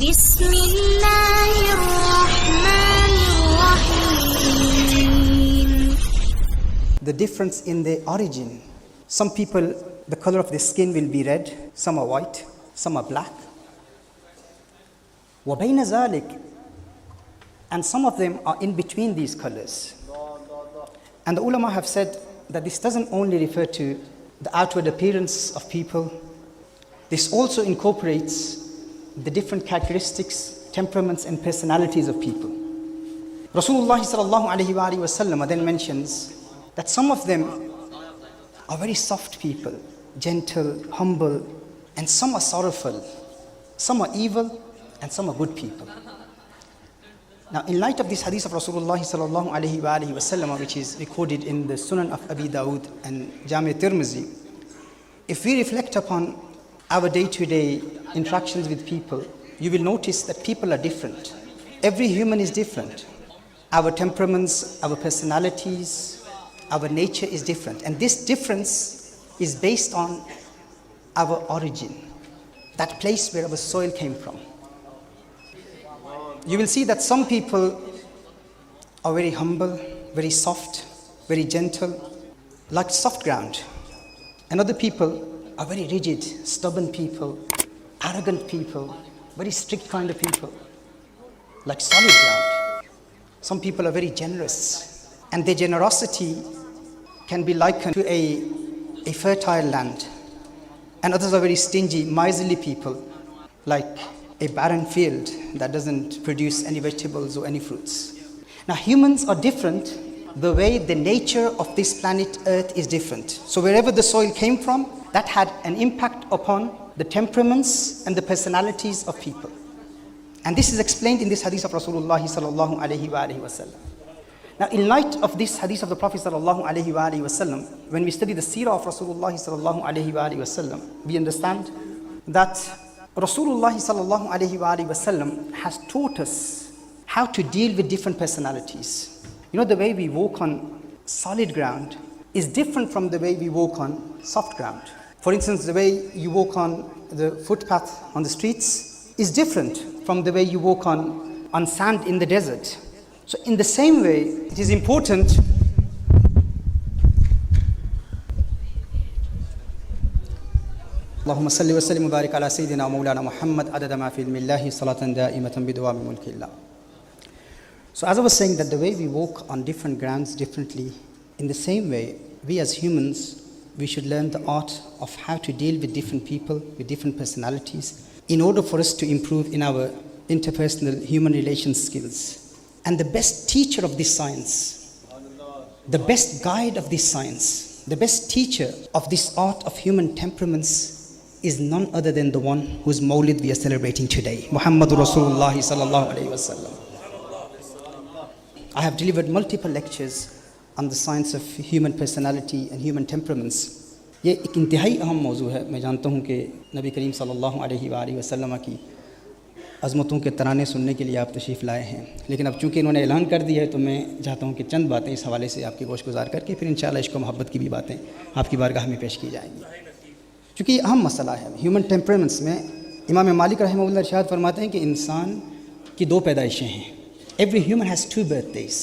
بسم الله الرحمن الرحيم. The difference in their origin. Some people, the color of their skin will be red, some are white, some are black. وَبَيْنَ ذَلِكَ, and some of them are in between these colors. And the ulama have said that this doesn't only refer to the outward appearance of people, this also incorporates the different characteristics, temperaments and personalities of people. Rasulullah sallallahu alaihi wasallam then mentions that some of them are very soft people, gentle, humble, and some are sorrowful, some are evil, and some are good people. Now, in light of this hadith of Rasulullah sallallahu alaihi wasallam, which is recorded in the Sunan of Abi Dawud and Jami' Tirmizi, if we reflect upon our day-to-day interactions with people, you will notice that people are different. Every human is different. Our temperaments, our personalities, our nature is different. And this difference is based on our origin, that place where our soil came from. You will see that some people are very humble, very soft, very gentle, like soft ground. And other people are very rigid, stubborn people, arrogant people, very strict kind of people, like solid ground. Some people are very generous, and their generosity can be likened to a fertile land. And others are very stingy, miserly people, like a barren field that doesn't produce any vegetables or any fruits. Now, humans are different the way the nature of this planet Earth is different. So wherever the soil came from, that had an impact upon the temperaments and the personalities of people. And this is explained in this hadith of Rasulullah sallallahu alaihi wasallam. Now, in light of this hadith of the Prophet sallallahu alaihi wasallam, when we study the seerah of Rasulullah sallallahu alaihi wasallam, we understand that Rasulullah sallallahu alaihi wasallam has taught us how to deal with different personalities. You know, the way we walk on solid ground is different from the way we walk on soft ground. For instance, the way you walk on the footpath on the streets is different from the way you walk on sand in the desert. So in the same way, it is important اللهم صل وسلم وبارك على سيدنا ومولانا محمد عدد ما في علم الله صلاة دائمة بدوام ملك الله. So as I was saying, that the way we walk on different grounds differently, in the same way, we as humans, we should learn the art of how to deal with different people, with different personalities, in order for us to improve in our interpersonal human relations skills. And the best teacher of this science, the best guide of this science, the best teacher of this art of human temperaments is none other than the one whose Mawlid we are celebrating today, Muhammadur Rasulullah sallallahu alaihi wasallam. I have delivered multiple lectures on the science of human personality and human temperaments. یہ ایک انتہائی اہم موضوع ہے. میں جانتا ہوں کہ نبی کریم صلی اللہ علیہ وسلم کی عظمتوں کے ترانے سننے کے لیے آپ تشریف لائے ہیں، لیکن اب چونکہ انہوں نے اعلان کر دیا ہے تو میں چاہتا ہوں کہ چند باتیں اس حوالے سے آپ کی گوش گزار کر کے پھر انشاءاللہ عشق و محبت کی بھی باتیں آپ کی بارگاہ میں پیش کی جائیں گی. چونکہ یہ اہم مسئلہ ہے ہیومن ٹیمپرمنٹس میں. امام مالک رحمہ اللہ ارشاد فرماتے ہیں کہ انسان کی دو پیدائشیں ہیں. Every human has two birthdays,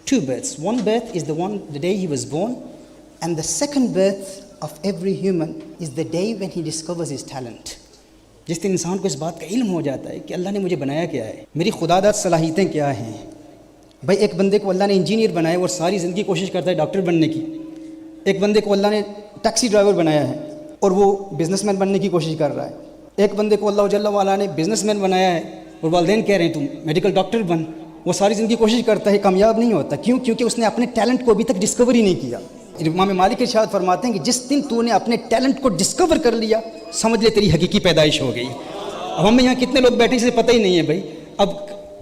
two births. One birth is the day he was born, and the second birth of every human is the day when he discovers his talent. جس دن انسان کو اس بات کا علم ہو جاتا ہے کہ اللہ نے مجھے بنایا کیا ہے، میری خداداد صلاحیتیں کیا ہیں. بھائی ایک بندے کو اللہ نے انجینئر بنایا ہے اور ساری زندگی کوشش کرتا ہے ڈاکٹر بننے کی. ایک بندے کو اللہ نے ٹیکسی ڈرائیور بنایا ہے اور وہ بزنس مین بننے کی کوشش کر رہا ہے. ایک بندے کو اللہ جل وعلا نے بزنس مین بنایا ہے اور والدین کہہ رہے ہیں تم میڈیکل ڈاکٹر بن. وہ ساری زندگی کوشش کرتا ہے، کامیاب نہیں ہوتا. کیوں؟ کیونکہ اس نے اپنے ٹیلنٹ کو ابھی تک ڈسکور ہی نہیں کیا. امام مالک ارشاد فرماتے ہیں کہ جس دن تو نے اپنے ٹیلنٹ کو ڈسکور کر لیا سمجھ لے تیری حقیقی پیدائش ہو گئی. اب ہم یہاں کتنے لوگ بیٹھے سے پتہ ہی نہیں ہے بھائی. اب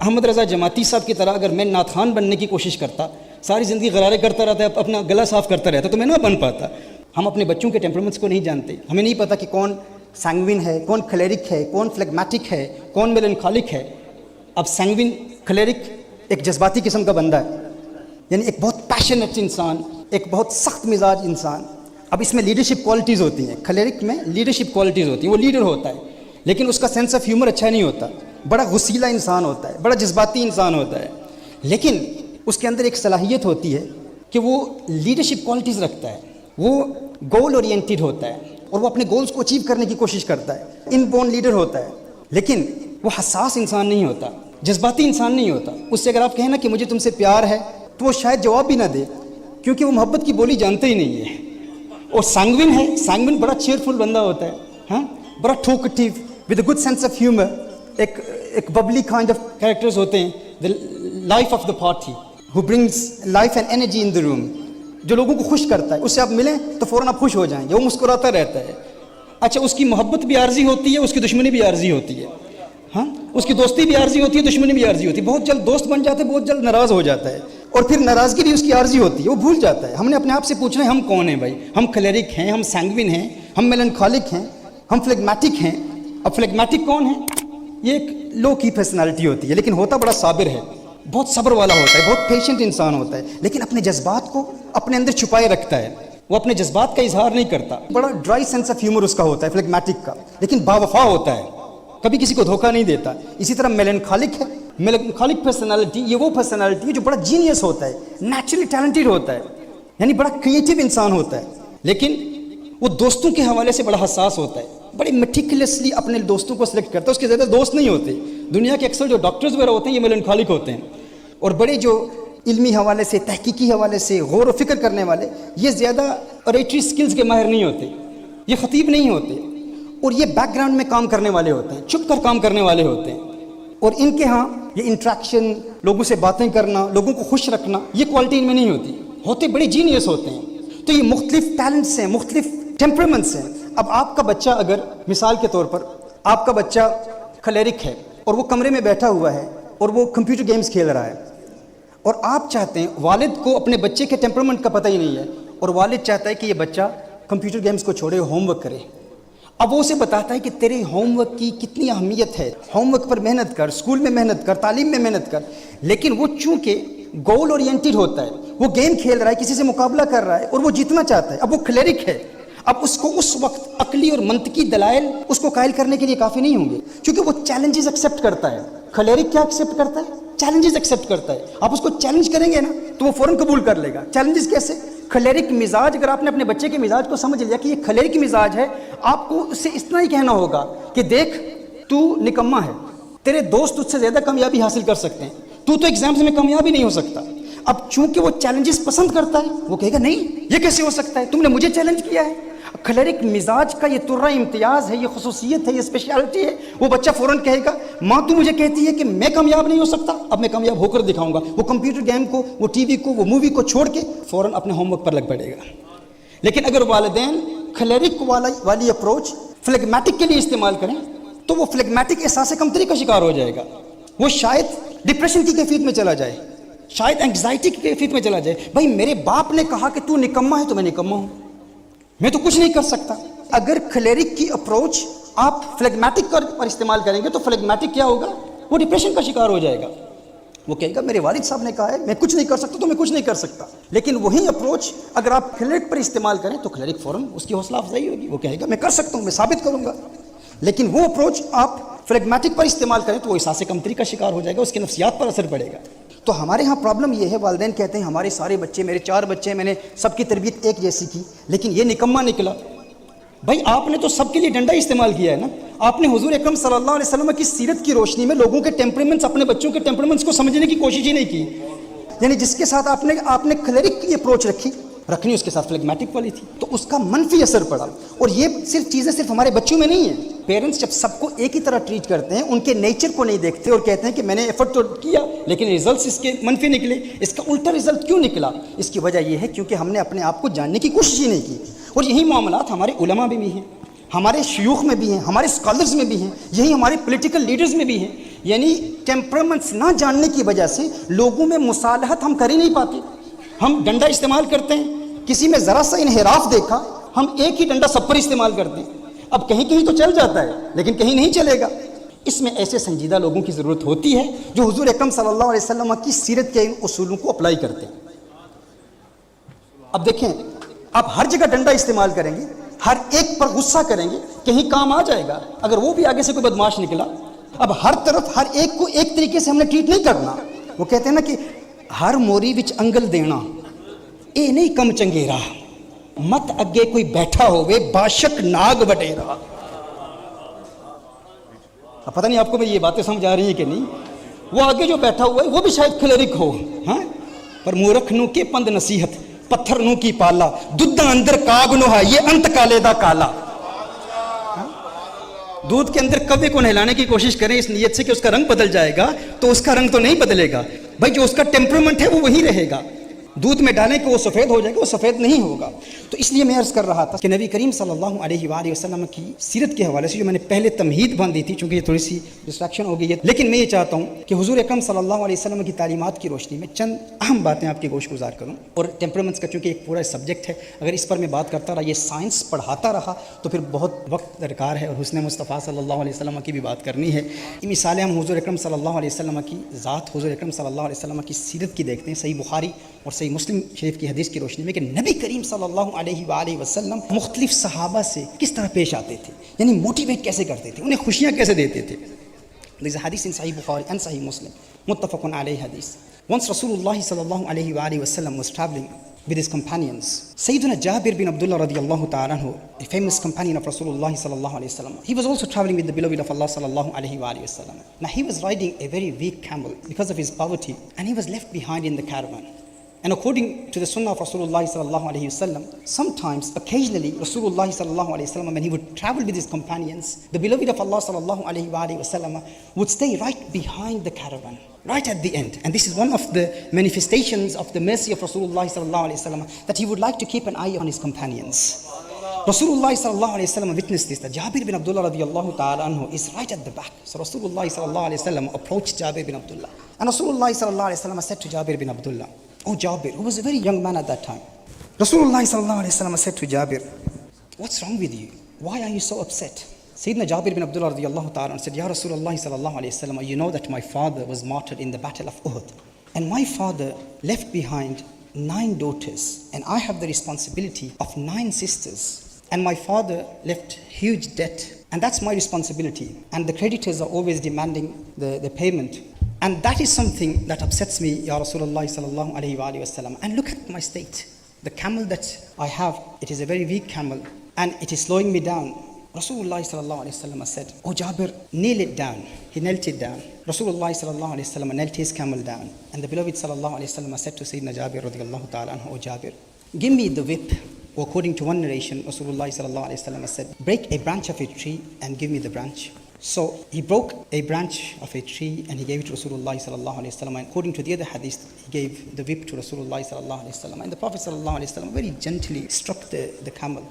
احمد رضا جماعتی صاحب کی طرح اگر میں نعت خوان بننے کی کوشش کرتا، ساری زندگی غرارے کرتا رہتا ہے، اپنا گلا صاف کرتا رہتا تو میں نہ بن پاتا. ہم اپنے بچوں کے ٹیمپرمنٹس کو نہیں جانتے. ہمیں نہیں پتہ کہ کون سینگوین ہے، کون کلیرک ہے، کون فلیگمیٹک ہے، کون میلنکالک ہے. اب سینگوین کلیرک ایک جذباتی قسم کا بندہ ہے، یعنی ایک بہت پیشنیٹ انسان، ایک بہت سخت مزاج انسان. اب اس میں لیڈرشپ کوالٹیز ہوتی ہیں. کلیرک میں لیڈرشپ کوالٹیز ہوتی ہیں، وہ لیڈر ہوتا ہے لیکن اس کا سینس آف ہیومر اچھا نہیں ہوتا. بڑا غصیلہ انسان ہوتا ہے, بڑا جذباتی انسان ہوتا ہے, لیکن اس کے اندر ایک صلاحیت ہوتی ہے کہ وہ لیڈرشپ کوالٹیز رکھتا ہے, وہ گول اورینٹیڈ ہوتا ہے اور وہ اپنے گولز کو اچیو کرنے کی کوشش کرتا ہے, ان بورن لیڈر ہوتا ہے. لیکن وہ حساس انسان نہیں ہوتا, جذباتی انسان نہیں ہوتا. اس سے اگر آپ کہیں نا کہ مجھے تم سے پیار ہے تو وہ شاید جواب بھی نہ دے, کیونکہ وہ محبت کی بولی جانتے ہی نہیں ہے. اور سینگوین ہے, سینگوین بڑا چیئرفل بندہ ہوتا ہے, ہاں, بڑا talkative with a good sense of humour, ایک ببلی کائنڈ آف کریکٹرز ہوتے ہیں, the life of the party who brings life and energy in the room, جو لوگوں کو خوش کرتا ہے. اس سے آپ ملیں تو فوراً آپ خوش ہو جائیں گے, وہ مسکراتا رہتا ہے. اچھا, اس کی محبت بھی عارضی ہوتی ہے, اس کی دشمنی بھی عارضی ہوتی ہے, ہاں, اس کی دوستی بھی عارضی ہوتی ہے, دشمنی بھی عارضی ہوتی ہے. بہت جلد دوست بن جاتا ہے, بہت جلد ناراض ہو جاتا ہے, اور پھر ناراضگی بھی اس کی عارضی ہوتی ہے, وہ بھول جاتا ہے. ہم نے اپنے آپ سے پوچھنا ہے ہم کون ہیں بھائی, ہم کلیرک ہیں, ہم سینگوین ہیں, ہم میلنکھولک ہیں, ہم فلیگمیٹک ہیں. اب فلیگمیٹک کون ہے؟ یہ ایک لو کی پرسنالٹی ہوتی ہے, لیکن ہوتا بڑا صابر ہے, بہت صبر والا ہوتا ہے, بہت پیشنٹ انسان ہوتا ہے, لیکن اپنے جذبات کو اپنے اندر چھپائے رکھتا ہے, وہ اپنے جذبات کا اظہار نہیں کرتا. بڑا ڈرائی سینس آف ہیومر اس کا ہوتا ہے فلیگمیٹک کا, لیکن باوفا ہوتا ہے, کبھی کسی کو دھوکہ نہیں دیتا. اسی طرح میلنکھولک ہے, میلنکھولک پرسنالٹی یہ وہ پرسنالٹی ہے جو بڑا جینیس ہوتا ہے, نیچرلی ٹیلنٹڈ ہوتا ہے, یعنی بڑا کریٹیو انسان ہوتا ہے, لیکن وہ دوستوں کے حوالے سے بڑا حساس ہوتا ہے, بڑے میٹیکولسلی اپنے دوستوں کو سلیکٹ کرتا ہے. اس کے زیادہ دوست نہیں ہوتے. دنیا کے اکثر جو ڈاکٹرز وغیرہ ہوتے ہیں یہ میلنکھولک ہوتے ہیں, اور بڑے جو علمی حوالے سے, تحقیقی حوالے سے غور و فکر کرنے والے, یہ زیادہ اوریٹری سکلز کے ماہر نہیں ہوتے, یہ خطیب نہیں ہوتے, اور یہ بیک گراؤنڈ میں کام کرنے والے ہوتے ہیں, چھپ کر کام کرنے والے ہوتے ہیں. اور ان کے ہاں یہ انٹریکشن, لوگوں سے باتیں کرنا, لوگوں کو خوش رکھنا, یہ کوالٹی ان میں نہیں ہوتی. ہوتے بڑے جینیس ہوتے ہیں. تو یہ مختلف ٹیلنٹس ہیں, مختلف ٹیمپرمنٹس ہیں. اب آپ کا بچہ, اگر مثال کے طور پر آپ کا بچہ کلیرک ہے اور وہ کمرے میں بیٹھا ہوا ہے اور وہ کمپیوٹر گیمز کھیل رہا ہے, اور آپ چاہتے ہیں, والد کو اپنے بچے کے ٹیمپرمنٹ کا پتہ ہی نہیں ہے, اور والد چاہتا ہے کہ یہ بچہ کمپیوٹر گیمز کو چھوڑے, ہوم ورک کرے. اب وہ اسے بتاتا ہے کہ تیرے ہوم ورک کی کتنی اہمیت ہے, ہوم ورک پر محنت کر, اسکول میں محنت کر, تعلیم میں محنت کر. لیکن وہ چونکہ گول اورینٹیڈ ہوتا ہے, وہ گیم کھیل رہا ہے, کسی سے مقابلہ کر رہا ہے اور وہ جیتنا چاہتا ہے. اب وہ کلیرک ہے, اب اس کو اس وقت عقلی اور منطقی دلائل اس کو قائل کرنے کے لیے کافی نہیں ہوں گے, کیونکہ وہ چیلنجز ایکسیپٹ کرتا ہے. کلیرک کیا ایکسیپٹ کرتا ہے؟ چیلنجز ایکسیپٹ کرتا ہے. آپ اس کو چیلنج کریں گے نا تو وہ فوراً قبول کر لے گا. چیلنجز کیسے؟ کلیرک مزاج, اگر آپ نے اپنے بچے کے مزاج کو سمجھ لیا کہ یہ کلیرک مزاج ہے, آپ کو اس سے اتنا ہی کہنا ہوگا کہ دیکھ تو نکما ہے, تیرے دوست تجھ سے زیادہ کامیابی حاصل کر سکتے ہیں, تو ایگزامز میں کامیابی نہیں ہو سکتا. اب چونکہ وہ چیلنجز پسند کرتا ہے, وہ کہے گا نہیں یہ کیسے ہو سکتا ہے, تم نے مجھے چیلنج کیا ہے. کلیرک مزاج کا یہ ترہ امتیاز ہے, یہ خصوصیت ہے, یہ اسپیشلٹی ہے. وہ بچہ فوراً کہے گا ماں تو مجھے کہتی ہے کہ میں کامیاب نہیں ہو سکتا, اب میں کامیاب ہو کر دکھاؤں گا. وہ کمپیوٹر گیم کو, وہ ٹی وی کو, وہ مووی کو چھوڑ کے فوراً اپنے ہوم ورک پر لگ پڑے گا. لیکن اگر والدین کلیرک والی اپروچ فلیگمیٹک کے لیے استعمال کریں تو وہ فلیگمیٹک احساس کمتری کا شکار ہو جائے گا. وہ شاید ڈپریشن کی کیفیت میں چلا جائے, شاید انگزائٹی کی کیفیت میں چلا جائے. بھائی میرے باپ نے کہا کہ تو نکما ہے تو میں نکما ہوں, میں تو کچھ نہیں کر سکتا. اگر کلیرک کی اپروچ آپ فلیگمیٹک پر استعمال کریں گے تو فلیگمیٹک کیا ہوگا, وہ ڈپریشن کا شکار ہو جائے گا. وہ کہے گا میرے والد صاحب نے کہا ہے میں کچھ نہیں کر سکتا تو میں کچھ نہیں کر سکتا. لیکن وہی اپروچ اگر آپ کلیرک پر استعمال کریں تو کلیرک فوراً اس کی حوصلہ افزائی ہوگی, وہ کہے گا میں کر سکتا ہوں, میں ثابت کروں گا. لیکن وہ اپروچ آپ فلیگمیٹک پر استعمال کریں تو وہ احساس کمتری کا شکار ہو جائے گا, اس کی نفسیات پر اثر پڑے گا. تو ہمارے ہاں پرابلم یہ ہے, والدین کہتے ہیں ہمارے سارے بچے, میرے 4 بچے ہیں, میں نے سب کی تربیت ایک جیسی کی, لیکن یہ نکما نکلا. بھائی آپ نے تو سب کے لیے ڈنڈا استعمال کیا ہے نا. آپ نے حضور اکرم صلی اللہ علیہ وسلم کی سیرت کی روشنی میں لوگوں کے ٹیمپرمنٹس, اپنے بچوں کے ٹیمپرمنٹس کو سمجھنے کی کوشش ہی نہیں کی. یعنی جس کے ساتھ آپ نے کلیرک کی اپروچ رکھنی اس کے ساتھ فلیگمیٹک والی تھی, تو اس کا منفی اثر پڑا. اور یہ چیزیں صرف ہمارے بچوں میں نہیں ہیں. پیرنٹس جب سب کو ایک ہی طرح ٹریٹ کرتے ہیں, ان کے نیچر کو نہیں دیکھتے اور کہتے ہیں کہ میں نے ایفرٹ تو کیا لیکن ریزلٹس اس کے منفی نکلے. اس کا الٹا ریزلٹ کیوں نکلا؟ اس کی وجہ یہ ہے کیونکہ ہم نے اپنے آپ کو جاننے کی کوشش ہی نہیں کی. اور یہی معاملات ہمارے علماء میں بھی ہیں, ہمارے شیوخ میں بھی ہیں, ہمارے اسکالرز میں بھی ہیں, یہی ہمارے پولیٹیکل لیڈرز میں بھی ہیں. یعنی ٹیمپرمنٹس نہ جاننے کی وجہ سے لوگوں میں مصالحت ہم کر ہی نہیں پاتے. ہم ڈنڈا استعمال کرتے ہیں, کسی میں ذرا سا انحراف دیکھا ہم ایک ہی ڈنڈا سب پر استعمال کرتے ہیں. اب کہیں کہیں تو چل جاتا ہے لیکن کہیں نہیں چلے گا. اس میں ایسے سنجیدہ لوگوں کی ضرورت ہوتی ہے جو حضور اکرم صلی اللہ علیہ وسلم کی سیرت کے ان اصولوں کو اپلائی کرتے ہیں. اب دیکھیں, آپ ہر جگہ ڈنڈا استعمال کریں گے, ہر ایک پر غصہ کریں گے, کہیں کام آ جائے گا. اگر وہ بھی آگے سے کوئی بدماش نکلا اب ہر طرف ہر ایک کو ایک طریقے سے ہم نے ٹریٹ نہیں کرنا. وہ کہتے ہیں نا کہ ہر موری وچ انگل دینا اے نہیں کم چنگیرا, مت اگے کوئی بیٹھا ہوئے باشک ناگ وڈیرا. اب پتہ نہیں آپ کو میری یہ باتیں سمجھ آ رہی ہیں کہ نہیں. وہ آگے جو بیٹھا ہوا ہے وہ بھی شاید کلرک ہو, ہاں, پر مورکھ نو کے پند نصیحت پتھر نو کی پالا دودھ اندر کاگ نو ہے یہ انت کالے دا کالا. دودھ کے اندر کبے کو نہلانے کی کوشش کریں اس نیت سے کہ اس کا رنگ بدل جائے گا, تو اس کا رنگ تو نہیں بدلے گا بھائی. جو اس کا ٹیمپرمنٹ ہے وہ وہی رہے گا. دودھ میں ڈالیں کہ وہ سفید ہو جائے گا, وہ سفید نہیں ہوگا. تو اس لیے میں عرض کر رہا تھا کہ نبی کریم صلی اللہ علیہ وآلہ وسلم کی سیرت کے حوالے سے جو میں نے پہلے تمہید باندھی تھی, چونکہ یہ تھوڑی سی ڈسٹریکشن ہو گئی ہے, لیکن میں یہ چاہتا ہوں کہ حضور اکرم صلی اللہ علیہ وسلم کی تعلیمات کی روشنی میں چند اہم باتیں آپ کے گوش گزار کروں. اور ٹیمپرمنٹس کا چونکہ ایک پورا سبجیکٹ ہے, اگر اس پر میں بات کرتا رہا, یہ سائنس پڑھاتا رہا, تو پھر بہت وقت درکار ہے, اور حسن مصطفیٰ صلی اللہ علیہ وسلم کی بھی بات کرنی ہے. یہ مثالیں ہم حضور اکرم صلی اللہ علیہ وسلم کی ذات, حضور اکرم صلی اللہ علیہ وسلم کی سیرت کی دیکھتے ہیں, صحیح بخاری اور صحیح مسلم شریف کی حدیث کی روشنی میں, کہ نبی کریم صلی اللہ علیہ وآلہ وسلم مختلف صحابہ سے کس طرح پیش آتے تھے, یعنی موٹیویٹ کیسے کرتے تھے, انہیں خوشیاں کیسے دیتے تھے. There is a hadith in Sahih Bukhari and Sahih Muslim, muttafaqun alayhi hadith. Once Rasulullah sallallahu alayhi wa alihi wasallam was traveling with his companions. Sayyidina Jabir bin Abdullah radiyallahu ta'ala anhu, a famous companion of Rasulullah sallallahu alayhi wasallam, he was also traveling with the beloved of Allah sallallahu alayhi wa alihi wasallam. Now he was riding a very weak camel because of his poverty, and he was left behind in the caravan. And according to the sunnah of Rasulullah sallallahu alayhi wasallam, sometimes, occasionally, Rasulullah sallallahu alayhi wasallam, when he would travel with his companions, the beloved of Allah sallallahu alayhi wasallam would stay right behind the caravan, right at the end. And this is one of the manifestations of the mercy of Rasulullah sallallahu alayhi wasallam, that he would like to keep an eye on his companions. Rasulullah sallallahu alayhi wasallam witnessed this, that Jabir bin Abdullah radiyallahu ta'ala anhu is right at the back. So Rasulullah sallallahu alayhi wasallam approached Jabir bin Abdullah. And Rasulullah sallallahu alayhi wasallam said to Jabir bin Abdullah, "Oh Jabir," who was a very young man at that time. Rasulullah sallallahu alayhi wasallam said to Jabir, "What's wrong with you? Why are you so upset?" Sayyidina Jabir bin Abdullah radiyallahu ta'ala said, "Ya Rasulullah sallallahu alayhi wasallam, you know that my father was martyred in the battle of Uhud. And my father left behind 9 daughters, and I have the responsibility of 9 sisters. And my father left huge debt, and that's my responsibility. And the creditors are always demanding the payment. And that is something that upsets me, Ya Rasulullah sallallahu alayhi wa sallam. And look at my state. The camel that I have, it is a very weak camel, and it is slowing me down." Rasulullah sallallahu alayhi wa sallam said, "Oh Jabir, kneel it down." He knelt it down. Rasulullah sallallahu alayhi wa sallam knelt his camel down. And the beloved sallallahu alayhi wa sallam said to Sayyidina Jabir radiyallahu ta'ala anhu, "Oh Jabir, give me the whip." Or according to one narration, Rasulullah sallallahu alayhi wa sallam said, "Break a branch of a tree and give me the branch." So he broke a branch of a tree and he gave it to Rasulullah sallallahu alayhi wa sallam. And according to the other hadith, he gave the whip to Rasulullah sallallahu alayhi wa sallam. And the Prophet sallallahu alayhi wa sallam very gently struck the camel.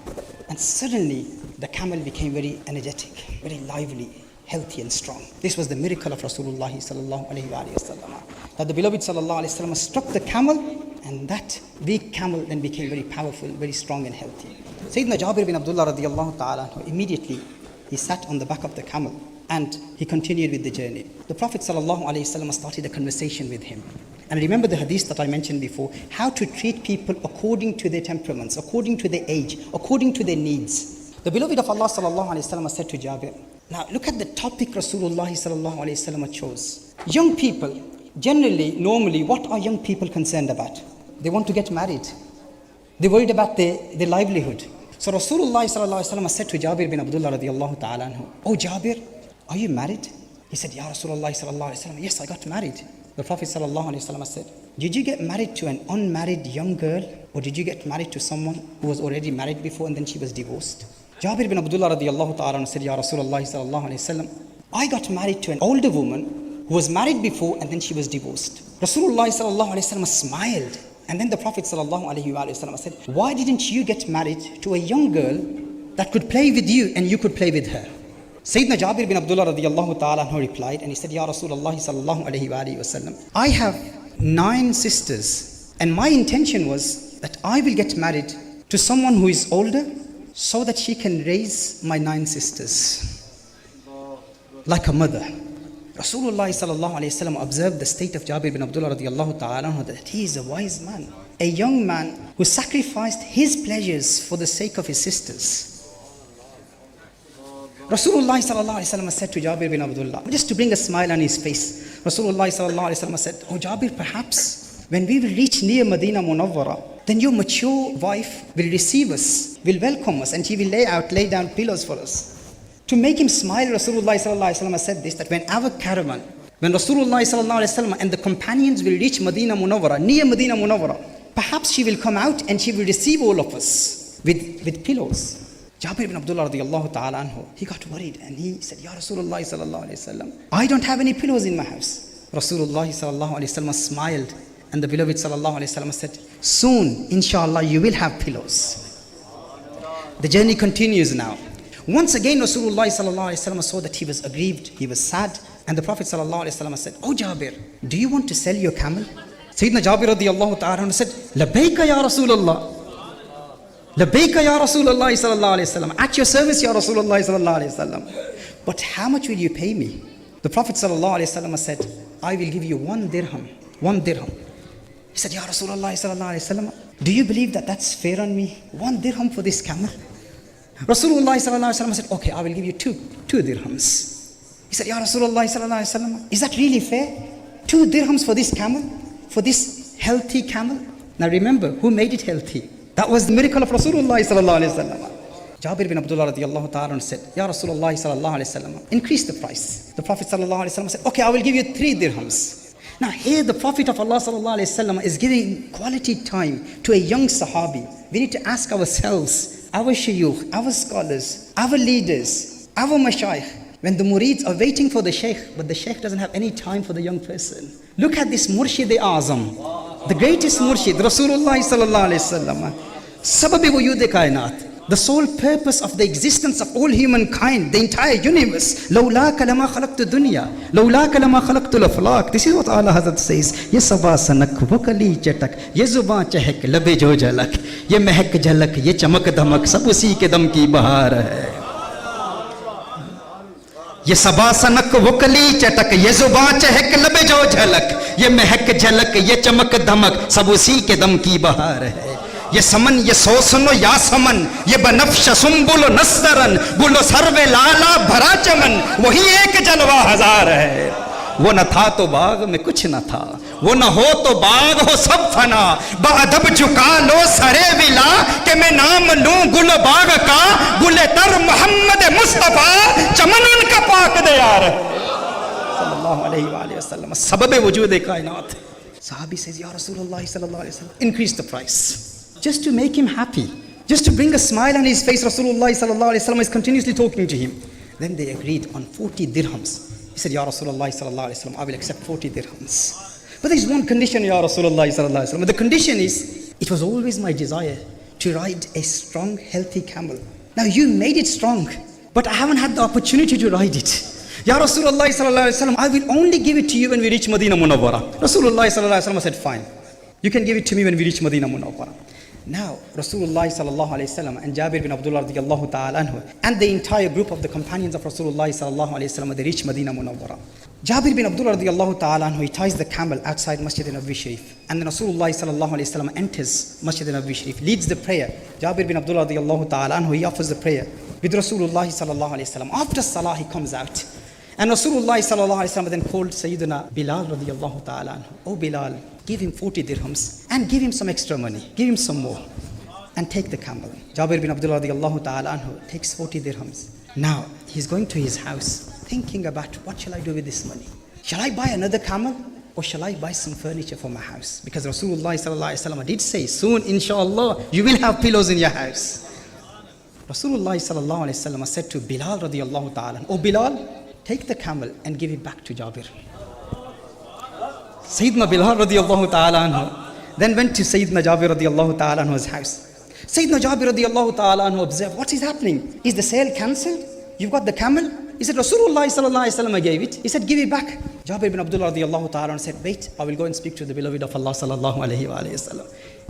And suddenly the camel became very energetic, very lively, healthy and strong. This was the miracle of Rasulullah sallallahu alayhi wa sallam. That the beloved sallallahu alayhi wa sallam struck the camel, and that weak camel then became very powerful, very strong and healthy. Sayyidina Jabir bin Abdullah radiyallahu ta'ala, immediately he sat on the back of the camel and he continued with the journey. The Prophet sallallahu alayhi wasallam started a conversation with him. And remember the hadith that I mentioned before, how to treat people according to their temperaments, according to their age, according to their needs. The beloved of Allah sallallahu alayhi wasallam said to Jabir, now look at the topic Rasulullah sallallahu alayhi wasallam chose. Young people, generally, normally, what are young people concerned about? They want to get married. They're worried about their livelihood. So Rasulullah sallallahu alaihi wasallam said to Jabir bin Abdullah radiyallahu ta'ala anhu, "Oh Jabir, are you married?" He said, "Ya Rasulullah sallallahu alaihi wasallam, yes, I got married." The Prophet sallallahu alaihi wasallam said, "Did you get married to an unmarried young girl, or did you get married to someone who was already married before and then she was divorced?" Jabir bin Abdullah radiyallahu ta'ala anhu said, "Ya Rasulullah sallallahu alaihi wasallam, I got married to an older woman who was married before and then she was divorced." Rasulullah sallallahu alaihi wasallam smiled. And then the Prophet sallallahu alaihi wasallam said, "Why didn't you get married to a young girl that could play with you and you could play with her?" Sayyidina Jabir bin Abdullah radiyallahu ta'ala anhu replied, and he said, "Ya Rasulullah sallallahu alaihi wasallam, I have 9 sisters, and my intention was that I will get married to someone who is older so that she can raise my 9 sisters like a mother." Rasulullah sallallahu alayhi wasallam observed the state of Jabir bin Abdullah radiyallahu ta'ala anhu, that he is a wise man, a young man who sacrificed his pleasures for the sake of his sisters. Rasulullah sallallahu alaihi wasallam said to Jabir bin Abdullah, just to bring a smile on his face, Rasulullah sallallahu alaihi wasallam said, "Oh Jabir, perhaps when we will reach near Medina Munawwara, then your mature wife will receive us, will welcome us, and she will lay down pillows for us." To make him smile, Rasulullah sallallahu alaihi wasallam said this, that when our caravan, when Rasulullah sallallahu alaihi wasallam and the companions will reach Medina Munawwara, near Medina Munawwara, perhaps she will come out and she will receive all of us with pillows. Jabir bin Abdullah radiyallahu ta'ala anhu, he got worried and he said, "Ya Rasulullah sallallahu alaihi wasallam, I don't have any pillows in my house." Rasulullah sallallahu alaihi wasallam smiled, and the beloved sallallahu alaihi wasallam said, "Soon, inshallah, you will have pillows." The journey continues now. Once again, Rasulullah sallallahu alaihi wasallam saw that he was aggrieved, he was sad, and the Prophet sallallahu alaihi wasallam said, "Oh Jabir, do you want to sell your camel?" Sayyidina Jabir radiyallahu ta'ala anhu said, "Labbaika ya Rasulullah. Labbaika ya Rasulullah sallallahu alaihi wasallam. At your service ya Rasulullah sallallahu alaihi wasallam. But how much will you pay me?" The Prophet sallallahu alaihi wasallam said, "I will give you 1 dirham. 1 dirham." He said, "Ya Rasulullah sallallahu alaihi wasallam, do you believe that that's fair on me? 1 dirham for this camel?" Rasulullah sallallahu alaihi wasallam said, "Okay, I will give you two dirhams." He said, "Ya Rasulullah sallallahu alaihi wasallam, is that really fair? 2 dirhams for this camel? For this healthy camel?" Now remember, who made it healthy? That was the miracle of Rasulullah sallallahu alaihi wasallam. Jabir bin Abdullah radiyallahu ta'ala said, "Ya Rasulullah sallallahu alaihi wasallam, increase the price." The Prophet sallallahu alaihi wasallam said, "Okay, I will give you 3 dirhams." Now here the Prophet of Allah sallallahu alaihi wasallam is giving quality time to a young Sahabi. We need to ask ourselves, our shuyukh, our scholars, our leaders, our mashayikh, when the murids are waiting for the sheikh, but the sheikh doesn't have any time for the young person. Look at this Murshid-e-Azam, the greatest Murshid, Rasulullah sallallahu alaihi wasallam, Sabab-e-Wujud Kainat, the sole purpose of the existence of all humankind, the entire universe. Lawlaka lama khalaqtu dunya, lawlaka lama khalaqtu al-aflaq. This is what Allah Hazrat says. Ye sabah sanak wakali chatak, ye zuban chahak labe jo jalak, ye mehak jhalak, ye chamak dhamak, sab usi ke dam ki bahar hai. Ye sabah sanak wakali chatak, ye zuban chahak labe jo jalak, ye mehak jhalak, ye chamak dhamak, sab usi ke dam ki bahar hai. یہ سمن یہ سو سنو یا سمن یہ بنفش سنبل نسترن گلو سرو لالا بھرا چمن وہی ایک جلوہ ہزار ہے. وہ نہ تھا تو باغ میں کچھ نہ تھا, وہ نہ ہو تو باغ ہو سب فنا, بادب جھکا لو سرے ولا کہ میں نام لوں گل باغ کا, گل تر محمد مصطفیٰ چمن ان کا پاک دیار ہے صلی اللہ علیہ وآلہ وسلم. سبب وجود کائنات. صحابی says, "Ya Rasulullah sallallahu alaihi wasallam, increase the price." Just to make him happy, just to bring a smile on his face, Rasulullah sallallahu alaihi wasallam is continuously talking to him. Then they agreed on 40 dirhams. He said, "Ya Rasulullah sallallahu alaihi wasallam, I will accept 40 dirhams. But there is one condition, Ya Rasulullah sallallahu alaihi wasallam. The condition is, it was always my desire to ride a strong, healthy camel. Now you made it strong, but I haven't had the opportunity to ride it. Ya Rasulullah sallallahu alaihi wasallam, I will only give it to you when we reach Medina Munawwara." Rasulullah sallallahu alaihi wasallam said, "Fine, you can give it to me when we reach Medina Munawwara." Now, Rasulullah sallallahu alayhi wasallam and Jabir bin Abdullah radiyallahu ta'ala anhu and the entire group of the companions of Rasulullah sallallahu alayhi wasallam, they reach Medina Munawwara. Jabir bin Abdullah radiyallahu ta'ala anhu, he ties the camel outside Masjid Nabawi Sharif. And then Rasulullah sallallahu alayhi wasallam enters Masjid Nabawi Sharif, leads the prayer. Jabir bin Abdullah radiyallahu ta'ala anhu, he offers the prayer with Rasulullah sallallahu alayhi wasallam. After Salah, he comes out. And Rasulullah sallallahu alayhi wasallam then called Sayyidina Bilal radiyallahu ta'ala anhu. "Oh Bilal, give him 40 dirhams and give him some extra money, give him some more, and take the camel." Jabir bin Abdullah radiyallahu ta'ala anhu takes 40 dirhams. Now he's going to his house thinking about, what shall I do with this money? Shall I buy another camel or shall I buy some furniture for my house? Because Rasulullah sallallahu alaihi wasallam did say, soon inshallah you will have pillows in your house. Rasulullah sallallahu alaihi wasallam said to Bilal radiyallahu ta'ala, "Oh Bilal, take the camel and give it back to Jabir." Sayyidina Bilal radiyallahu ta'ala anhu then went to Sayyidina Jabir radiyallahu ta'ala anhu's house. Sayyidina Jabir radiyallahu ta'ala anhu observed, what is happening? Is the sale cancelled? You've got the camel? He said, "Rasulullah sallallahu alaihi wasallam gave it." He said, "Give it back." Jabir bin Abdullah radiyallahu ta'ala anhu said, "Wait, I will go and speak to the beloved of Allah sallallahu alaihi wasallam."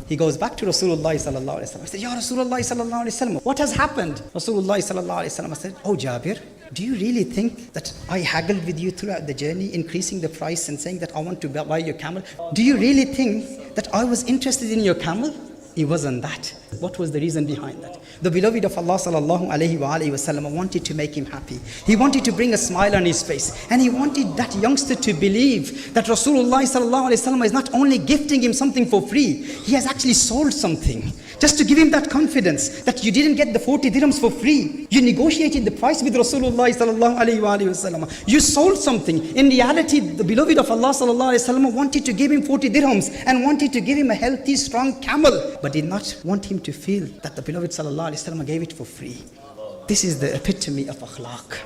He goes back to Rasulullah sallallahu alaihi wasallam. He said, "Ya Rasulullah sallallahu alaihi wasallam, what has happened?" Rasulullah sallallahu alaihi wasallam said, "Oh Jabir, do you really think that I haggled with you throughout the journey, increasing the price and saying that I want to buy your camel? Do you really think that I was interested in your camel? It wasn't that. What was the reason behind that? The beloved of Allah sallallahu alayhi wa alayhi wa sallam wanted to make him happy. He wanted to bring a smile on his face. And he wanted that youngster to believe that Rasulullah sallallahu alayhi wa sallam is not only gifting him something for free, he has actually sold something. Just to give him that confidence that you didn't get the 40 dirhams for free. You negotiated the price with Rasulullah sallallahu alayhi wa sallam. You sold something. In reality, the beloved of Allah sallallahu alayhi wa sallam wanted to give him 40 dirhams and wanted to give him a healthy, strong camel, but did not want him to feel that the beloved sallallahu alayhi wa sallam gave it for free. This is the epitome of akhlaq.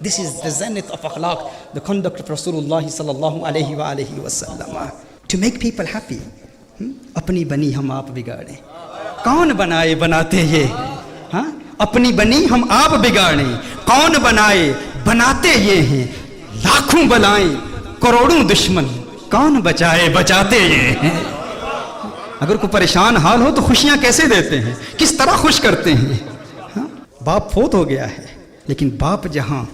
This is the zenith of akhlaq, the conduct of Rasulullah sallallahu alayhi wa sallam. To make people happy. Apni bani hum aap bigade. کون بنائے بناتے یہ ہاں اپنی بنی ہم آپ بگاڑیں کون بنائے بناتے یہ ہیں لاکھوں بلائیں کروڑوں دشمن کون بچائے بچاتے یہ ہیں اگر کوئی پریشان حال ہو تو خوشیاں کیسے دیتے ہیں کس طرح خوش کرتے ہیں ہاں باپ فوت ہو گیا ہے لیکن باپ جہاں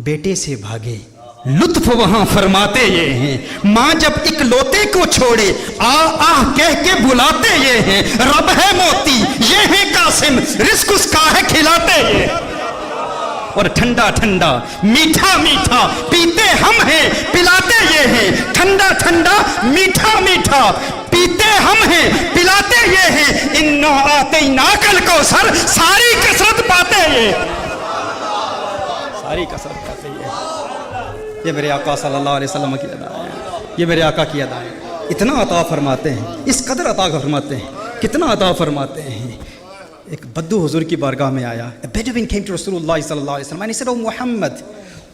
بیٹے سے بھاگے لطف وہاں فرماتے یہ ہیں ماں جب اکلوتے کو چھوڑے آہ کہہ کے بلاتے یہ ہیں رب ہے موتی یہ ہے قاسم رزق اس کا ہے کھلاتے یہ اور ٹھنڈا ٹھنڈا میٹھا میٹھا پیتے ہم ہیں پلاتے یہ ہیں ٹھنڈا ٹھنڈا میٹھا میٹھا پیتے ہم ہیں پلاتے یہ ہیں انا آتیناک الکوثر ساری کثرت پاتے یہ ساری کثرت پاتے یہ یہ میرے آقا صلی اللہ علیہ وسلم کی ادا ہے یہ میرے آقا کی ادا ہے اتنا عطا فرماتے ہیں اس قدر عطا فرماتے ہیں کتنا عطا فرماتے ہیں ایک بدو حضور کی بارگاہ میں آیا a Bedouin came to Rasulullah صلی اللہ علیہ وسلم and he said oh Muhammad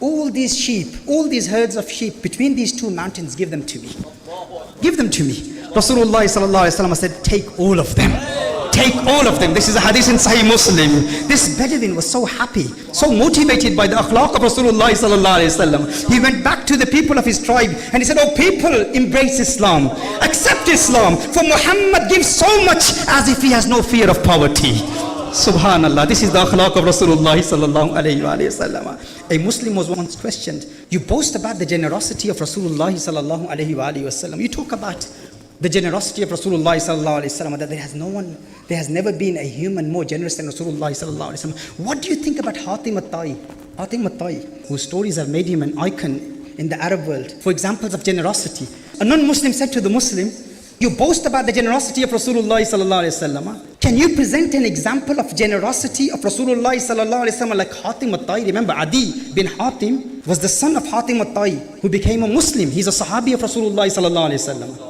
all these sheep all these herds of sheep between these two mountains give them to me Rasulullah صلی اللہ علیہ وسلم said take all of them take all of them. This is a hadith in Sahih Muslim. This Bedouin was so happy, so motivated by the akhlaq of Rasulullah sallallahu alaihi wasallam. He went back to the people of his tribe and he said, oh people, embrace Islam, accept Islam, for Muhammad gives so much as if he has no fear of poverty. Subhanallah, this is the akhlaq of Rasulullah sallallahu alaihi wasallam. A Muslim was once questioned, you boast about the generosity of Rasulullah sallallahu alaihi wasallam. You talk about the generosity of Rasulullah sallallahu alaihi wasallam, that there has never been a human more generous than Rasulullah sallallahu alaihi wasallam. What do you think about Hatim at-Tai? Hatim at-Tai, whose stories have made him an icon in the Arab world for examples of generosity. A non-Muslim said to the Muslim, you boast about the generosity of Rasulullah sallallahu alaihi wasallam. Can you present an example of generosity of Rasulullah sallallahu alaihi wasallam like Hatim at-Tai? Remember, Adi bin Hatim was the son of Hatim at-Tai who became a Muslim. He's a Sahabi of Rasulullah sallallahu alaihi wasallam.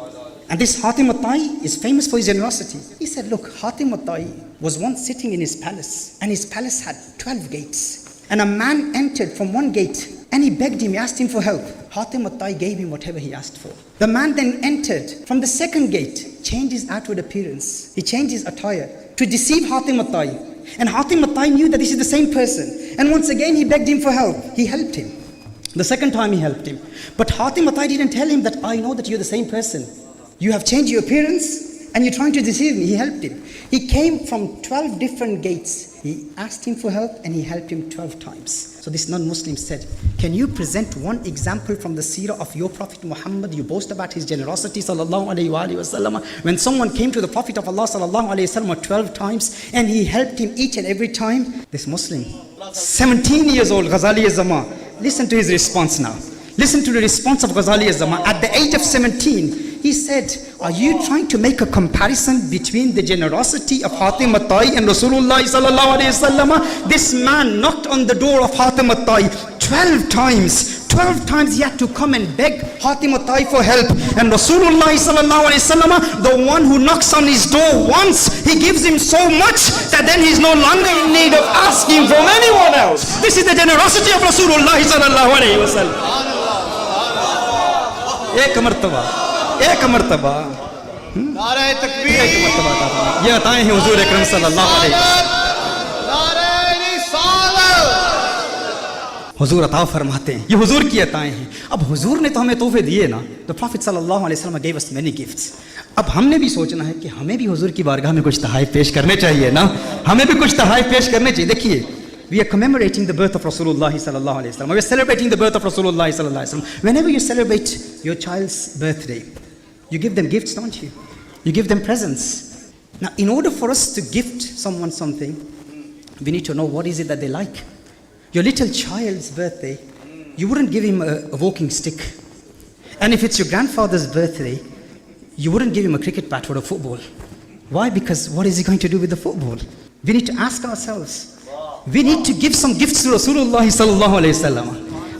And this Hatim at-Tai is famous for his generosity. He said, look, Hatim at-Tai was once sitting in his palace, and his palace had 12 gates. And a man entered from one gate, and he begged him, he asked him for help. Hatim at-Tai gave him whatever he asked for. The man then entered from the second gate, changed his outward appearance. He changed his attire to deceive Hatim at-Tai. And Hatim at-Tai knew that this is the same person. And once again, he begged him for help. He helped him. The second time he helped him. But Hatim at-Tai didn't tell him that I know that you're the same person. You have changed your appearance and you're trying to deceive me. He helped him. He came from 12 different gates. He asked him for help and he helped him 12 times. So this non-Muslim said, can you present one example from the seerah of your Prophet Muhammad? You boast about his generosity sallallahu alayhi wa sallam. When someone came to the Prophet of Allah sallallahu alayhi wa sallam 12 times and he helped him each and every time, this Muslim, 17 years old, Ghazali az-Zaman, listen to his response now. Listen to the response of Ghazali az-Zaman. At the age of 17, he said, are you trying to make a comparison between the generosity of Hatim at-Tai and Rasulullah sallallahu alayhi wasallam? This man knocked on the door of Hatim at-Tai 12 times. 12 times he had to come and beg Hatim at-Tai for help. And Rasulullah sallallahu alayhi wasallam, the one who knocks on his door once, he gives him so much that then he's no longer in need of asking from anyone else. This is the generosity of Rasulullah sallallahu alayhi wasallam. ایک مرتبہ نعرہ تکبیر یہ عطائیں ہیں حضور اکرم صلی اللہ علیہ وسلم. نعرہ رسالت. حضور عطا فرماتے ہیں, یہ حضور کی عطائیں ہیں. اب حضور نے تو ہمیں تحفے دیے نا. The Prophet صلی اللہ علیہ وسلم gave us many gifts. اب ہم نے بھی سوچنا ہے کہ ہمیں بھی حضور کی بارگاہ میں کچھ تحائف پیش کرنے چاہیے نا. ہمیں بھی کچھ تحائف پیش کرنے چاہیے. دیکھیے, we are commemorating the birth of Rasulullah sallallahu alaihi wasallam. We are celebrating the birth of Rasulullah sallallahu alaihi wasallam. Whenever you celebrate your child's birthday, you give them gifts, don't you? You give them presents. Now, in order for us to gift someone something, we need to know what is it that they like. Your little child's birthday, you wouldn't give him a walking stick. And if it's your grandfather's birthday, you wouldn't give him a cricket bat or a football. Why? Because what is he going to do with the football? We need to ask ourselves. We need to give some gifts to Rasulullah sallallahu alaihi wasallam.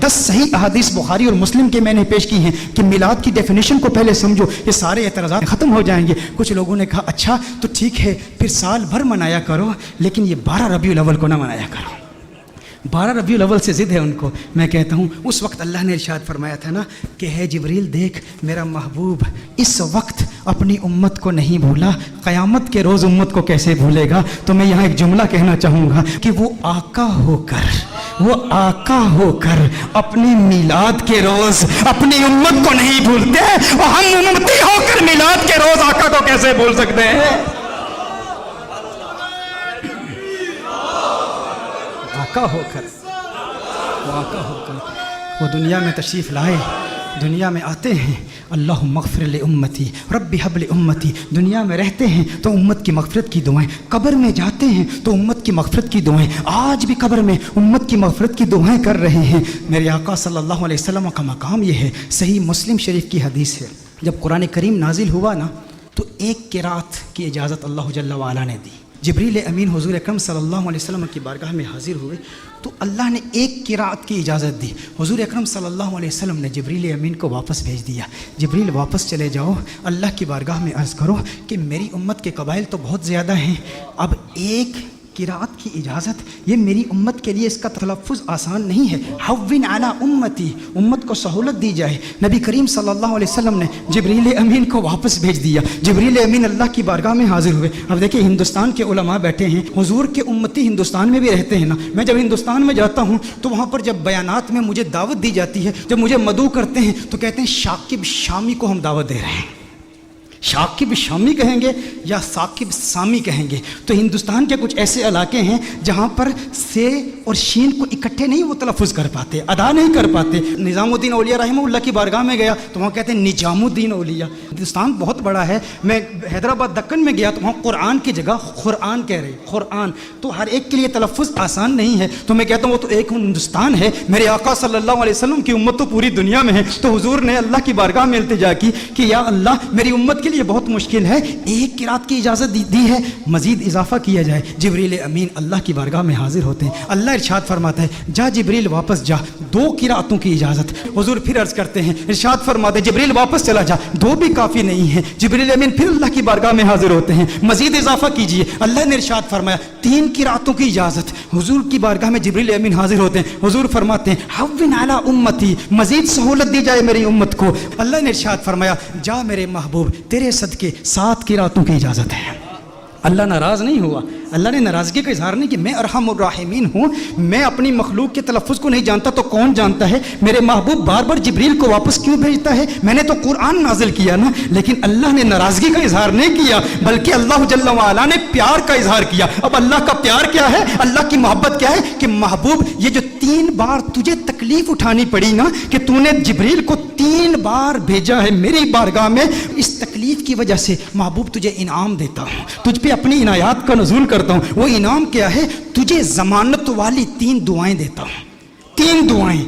10 صحیح احادیث بخاری اور مسلم کے میں نے پیش کی ہیں کہ میلاد کی ڈیفینیشن کو پہلے سمجھو, یہ سارے اعتراضات ختم ہو جائیں گے. کچھ لوگوں نے کہا اچھا تو ٹھیک ہے پھر سال بھر منایا کرو, لیکن یہ 12 ربیع الاول کو نہ منایا کرو. 12 ربیع الاول سے ضد ہے ان کو. میں کہتا ہوں اس وقت اللہ نے ارشاد فرمایا تھا نا کہ ہے جبریل دیکھ میرا محبوب اس وقت اپنی امت کو نہیں بھولا, قیامت کے روز امت کو کیسے بھولے گا. تو میں یہاں ایک جملہ کہنا چاہوں گا کہ وہ آقا ہو کر اپنی میلاد کے روز اپنی امت کو نہیں بھولتے, اور ہم امتی ہو کر میلاد کے روز آقا کو کیسے بھول سکتے ہیں. آقا ہو کر وہ دنیا میں تشریف لائے, دنیا میں آتے ہیں اللہم اغفر لامتی رب حب لامتی, دنیا میں رہتے ہیں تو امت کی مغفرت کی دعائیں, قبر میں جاتے ہیں تو امت کی مغفرت کی دعائیں, آج بھی قبر میں امت کی مغفرت کی دعائیں کر رہے ہیں. میرے آقا صلی اللہ علیہ وسلم کا مقام یہ ہے. صحیح مسلم شریف کی حدیث ہے, جب قرآن کریم نازل ہوا نا تو ایک قرات کی اجازت اللہ جل وعلا نے دی. جبریل امین حضور اکرم صلی اللہ علیہ وسلم کی بارگاہ میں حاضر ہوئے تو اللہ نے ایک قرات کی اجازت دی. حضور اکرم صلی اللہ علیہ وسلم نے جبریل امین کو واپس بھیج دیا. جبریل واپس چلے جاؤ, اللہ کی بارگاہ میں عرض کرو کہ میری امت کے قبائل تو بہت زیادہ ہیں, اب ایک قرات کی اجازت, یہ میری امت کے لیے اس کا تلفظ آسان نہیں ہے. حوّن علی امتی, امت کو سہولت دی جائے. نبی کریم صلی اللہ علیہ وسلم نے جبریل امین کو واپس بھیج دیا. جبریل امین اللہ کی بارگاہ میں حاضر ہوئے. اب دیکھیں ہندوستان کے علماء بیٹھے ہیں, حضور کے امتی ہندوستان میں بھی رہتے ہیں نا. میں جب ہندوستان میں جاتا ہوں تو وہاں پر جب بیانات میں مجھے دعوت دی جاتی ہے, جب مجھے مدعو کرتے ہیں تو کہتے ہیں شاکب شامی کو ہم دعوت دے رہے ہیں. شاکب شامی کہیں گے یا ثاقب سامی کہیں گے. تو ہندوستان کے کچھ ایسے علاقے ہیں جہاں پر سے اور شین کو اکٹھے نہیں وہ تلفظ کر پاتے, ادا نہیں کر پاتے. نظام الدین اولیاء رحمہ اللہ کی بارگاہ میں گیا تو وہاں کہتے ہیں نجام الدین اولیاء. ہندوستان بہت بڑا ہے. میں حیدرآباد دکن میں گیا تو وہاں قرآن کی جگہ قرآن کہہ رہے, قرآن. تو ہر ایک کے لیے تلفظ آسان نہیں ہے. تو میں کہتا ہوں وہ تو ایک ہندوستان ہے, میرے آقا صلی اللہ علیہ وسلم کی امت تو پوری دنیا میں ہے. تو حضور نے اللہ کی بارگاہ میں التجا کی کہ یا اللہ میری امت کے لیے بہت مشکل ہے, ایک قرات کی اجازت دی ہے, مزید اضافہ کیا جائے. جبریل امین اللہ کی بارگاہ میں حاضر ہوتے ہیں. اللہ ارشاد فرماتا ہے جا جبریل واپس جا, 2 قراتوں کی اجازت. حضور پھر عرض کرتے ہیں, ارشاد فرماتے ہیں جبریل واپس چلا جا, 2 بھی کافی نہیں ہے. جبریل امین پھر اللہ کی بارگاہ میں حاضر ہوتے ہیں, مزید اضافہ کیجئے. اللہ نے ارشاد فرمایا 3 قراتوں کی اجازت. حضور کی بارگاہ میں جبریل امین حاضر ہوتے ہیں. حضور فرماتے ہیں حوّن علی امتی, مزید سہولت دی جائے میری امت کو. اللہ نے ارشاد فرمایا جا میرے محبوب تیرے صدقے 7 قراتوں کی اجازت ہے. اللہ ناراض نہیں ہوا, اللہ نے ناراضگی کا اظہار نہیں کہ میں ارحم الراحمین ہوں, میں اپنی مخلوق کے تلفظ کو نہیں جانتا تو کون جانتا ہے. میرے محبوب بار بار جبریل کو واپس کیوں بھیجتا ہے؟ میں نے تو قرآن نازل کیا نا. لیکن اللہ نے ناراضگی کا اظہار نہیں کیا بلکہ اللہ جل وعلا نے پیار کا اظہار کیا. اب اللہ کا پیار کیا ہے, اللہ کی محبت کیا ہے کہ محبوب یہ جو 3 بار تجھے تکلیف اٹھانی پڑی نا کہ تو نے جبریل کو 3 بار بھیجا ہے میری بارگاہ میں, اس تکلیف کی وجہ سے محبوب تجھے انعام دیتا ہوں, تجھ پہ اپنی عنایات کا نزول کرتا ہوں. وہ انعام کیا ہے؟ تجھے ضمانت والی 3 دعائیں دیتا ہوں. 3 دعائیں,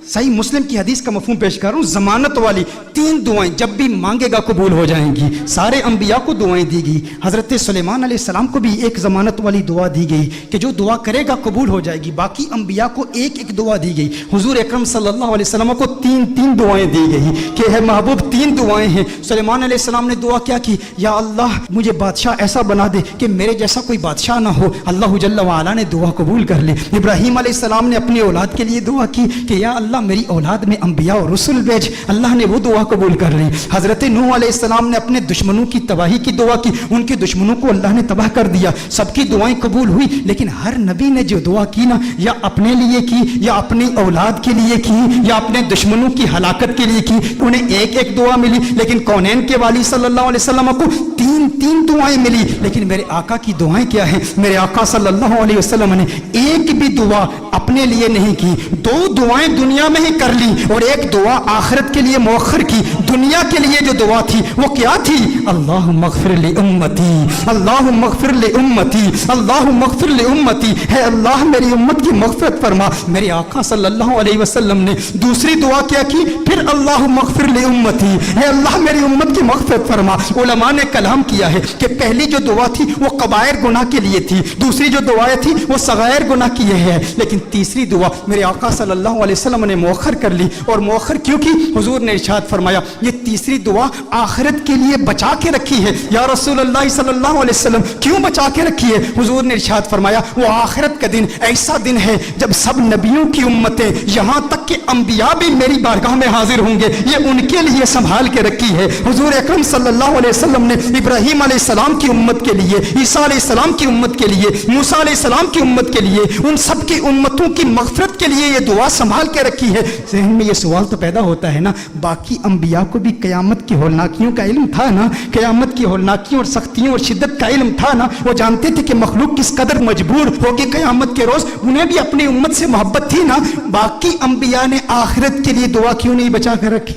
صحیح مسلم کی حدیث کا مفہوم پیش کر رہا ہوں. ضمانت والی 3 دعائیں, جب بھی مانگے گا قبول ہو جائیں گی. سارے انبیاء کو دعائیں دی گئی. حضرت سلیمان علیہ السلام کو بھی ایک ضمانت والی دعا دی گئی کہ جو دعا کرے گا قبول ہو جائے گی. باقی انبیاء کو ایک ایک دعا دی گئی. حضور اکرم صلی اللہ علیہ وسلم کو 3 دعائیں دی گئی کہ ہے محبوب 3 دعائیں ہیں. سلیمان علیہ السلام نے دعا کیا کی, یا اللہ مجھے بادشاہ ایسا بنا دے کہ میرے جیسا کوئی بادشاہ نہ ہو. اللہ جل وعلا نے دعا قبول کر لی. ابراہیم علیہ السلام نے اپنی اولاد کے لیے دعا کی کہ یا اللہ میری اولاد میں انبیاء اور رسول بھیج. اللہ نے وہ دعا قبول کر لی. حضرت نوح علیہ السلام نے اپنے دشمنوں کی تباہی کی دعا کی, ان کے دشمنوں کو اللہ نے تباہ کر دیا. سب کی دعائیں قبول ہوئی, لیکن ہر نبی نے جو دعا کی نا یا اپنے لیے کی یا اپنی اولاد کے لیے کی یا اپنے دشمنوں کی ہلاکت کے لیے کی, انہیں ایک ایک دعا ملی. لیکن کونین کے والی صلی اللہ علیہ وسلم کو 3 دعائیں ملی. لیکن میرے آقا کی دعائیں کیا ہیں؟ میرے آقا صلی اللہ علیہ وسلم نے ایک بھی دعا اپنے لیے نہیں کی, 2 دعائیں دنیا میں ہی کر لی اور ایک دعا آخرت کے لیے مؤخر کی. دنیا کے لیے جو دعا تھی وہ کیا تھی؟ اللہم اغفر لامتی, اللہم اغفر لامتی, اللہم اغفر لامتی. ہے اللہ میری امت کی مغفرت فرما. میرے آقا صلی اللہ علیہ وسلم نے دوسری دعا کیا کی؟ پھر اللہم اغفر لامتی, ہے اللہ میری امت کی مغفرت فرما. علماء نے کلام اعلان کیا ہے کہ پہلی جو دعا تھی وہ کبائر گناہ کے لیے تھی, دوسری جو دعائیں تھی وہ صغائر گناہ کی ہے, لیکن تیسری دعا میرے آقا صلی اللہ علیہ وسلم نے مؤخر کر لی. اور مؤخر کیوں کی؟ حضور نے ارشاد فرمایا یہ تیسری دعا آخرت کے لیے بچا کے رکھی ہے. یا رسول اللہ صلی اللہ علیہ وسلم کیوں بچا کے رکھی ہے؟ حضور نے ارشاد فرمایا وہ آخرت کا دن ایسا دن ہے جب سب نبیوں کی امتیں یہاں تک کہ انبیاء بھی میری بارگاہ میں حاضر ہوں گے, یہ ان کے لیے سنبھال کے رکھی ہے. حضور اکرم صلی اللہ علیہ وسلم نے ابراہیم علیہ السلام کی امت کے لیے, عیسیٰ علیہ السلام کی امت کے لیے, موسیٰ علیہ السلام کی امت کے لیے, ان سب کی امتوں کی مغفرت کے لیے یہ دعا سنبھال کے رکھی ہے. ذہن میں یہ سوال تو پیدا ہوتا ہے نا, باقی انبیاء کو بھی قیامت کی ہولناکیوں کا علم تھا نا, قیامت کی ہولناکیوں اور سختیوں اور شدت کا علم تھا نا, وہ جانتے تھے کہ مخلوق کس قدر مجبور ہوگی قیامت کے روز, انہیں بھی اپنی امت سے محبت تھی نا. باقی انبیاء نے آخرت کے لیے دعا کیوں نہیں بچا کر رکھی؟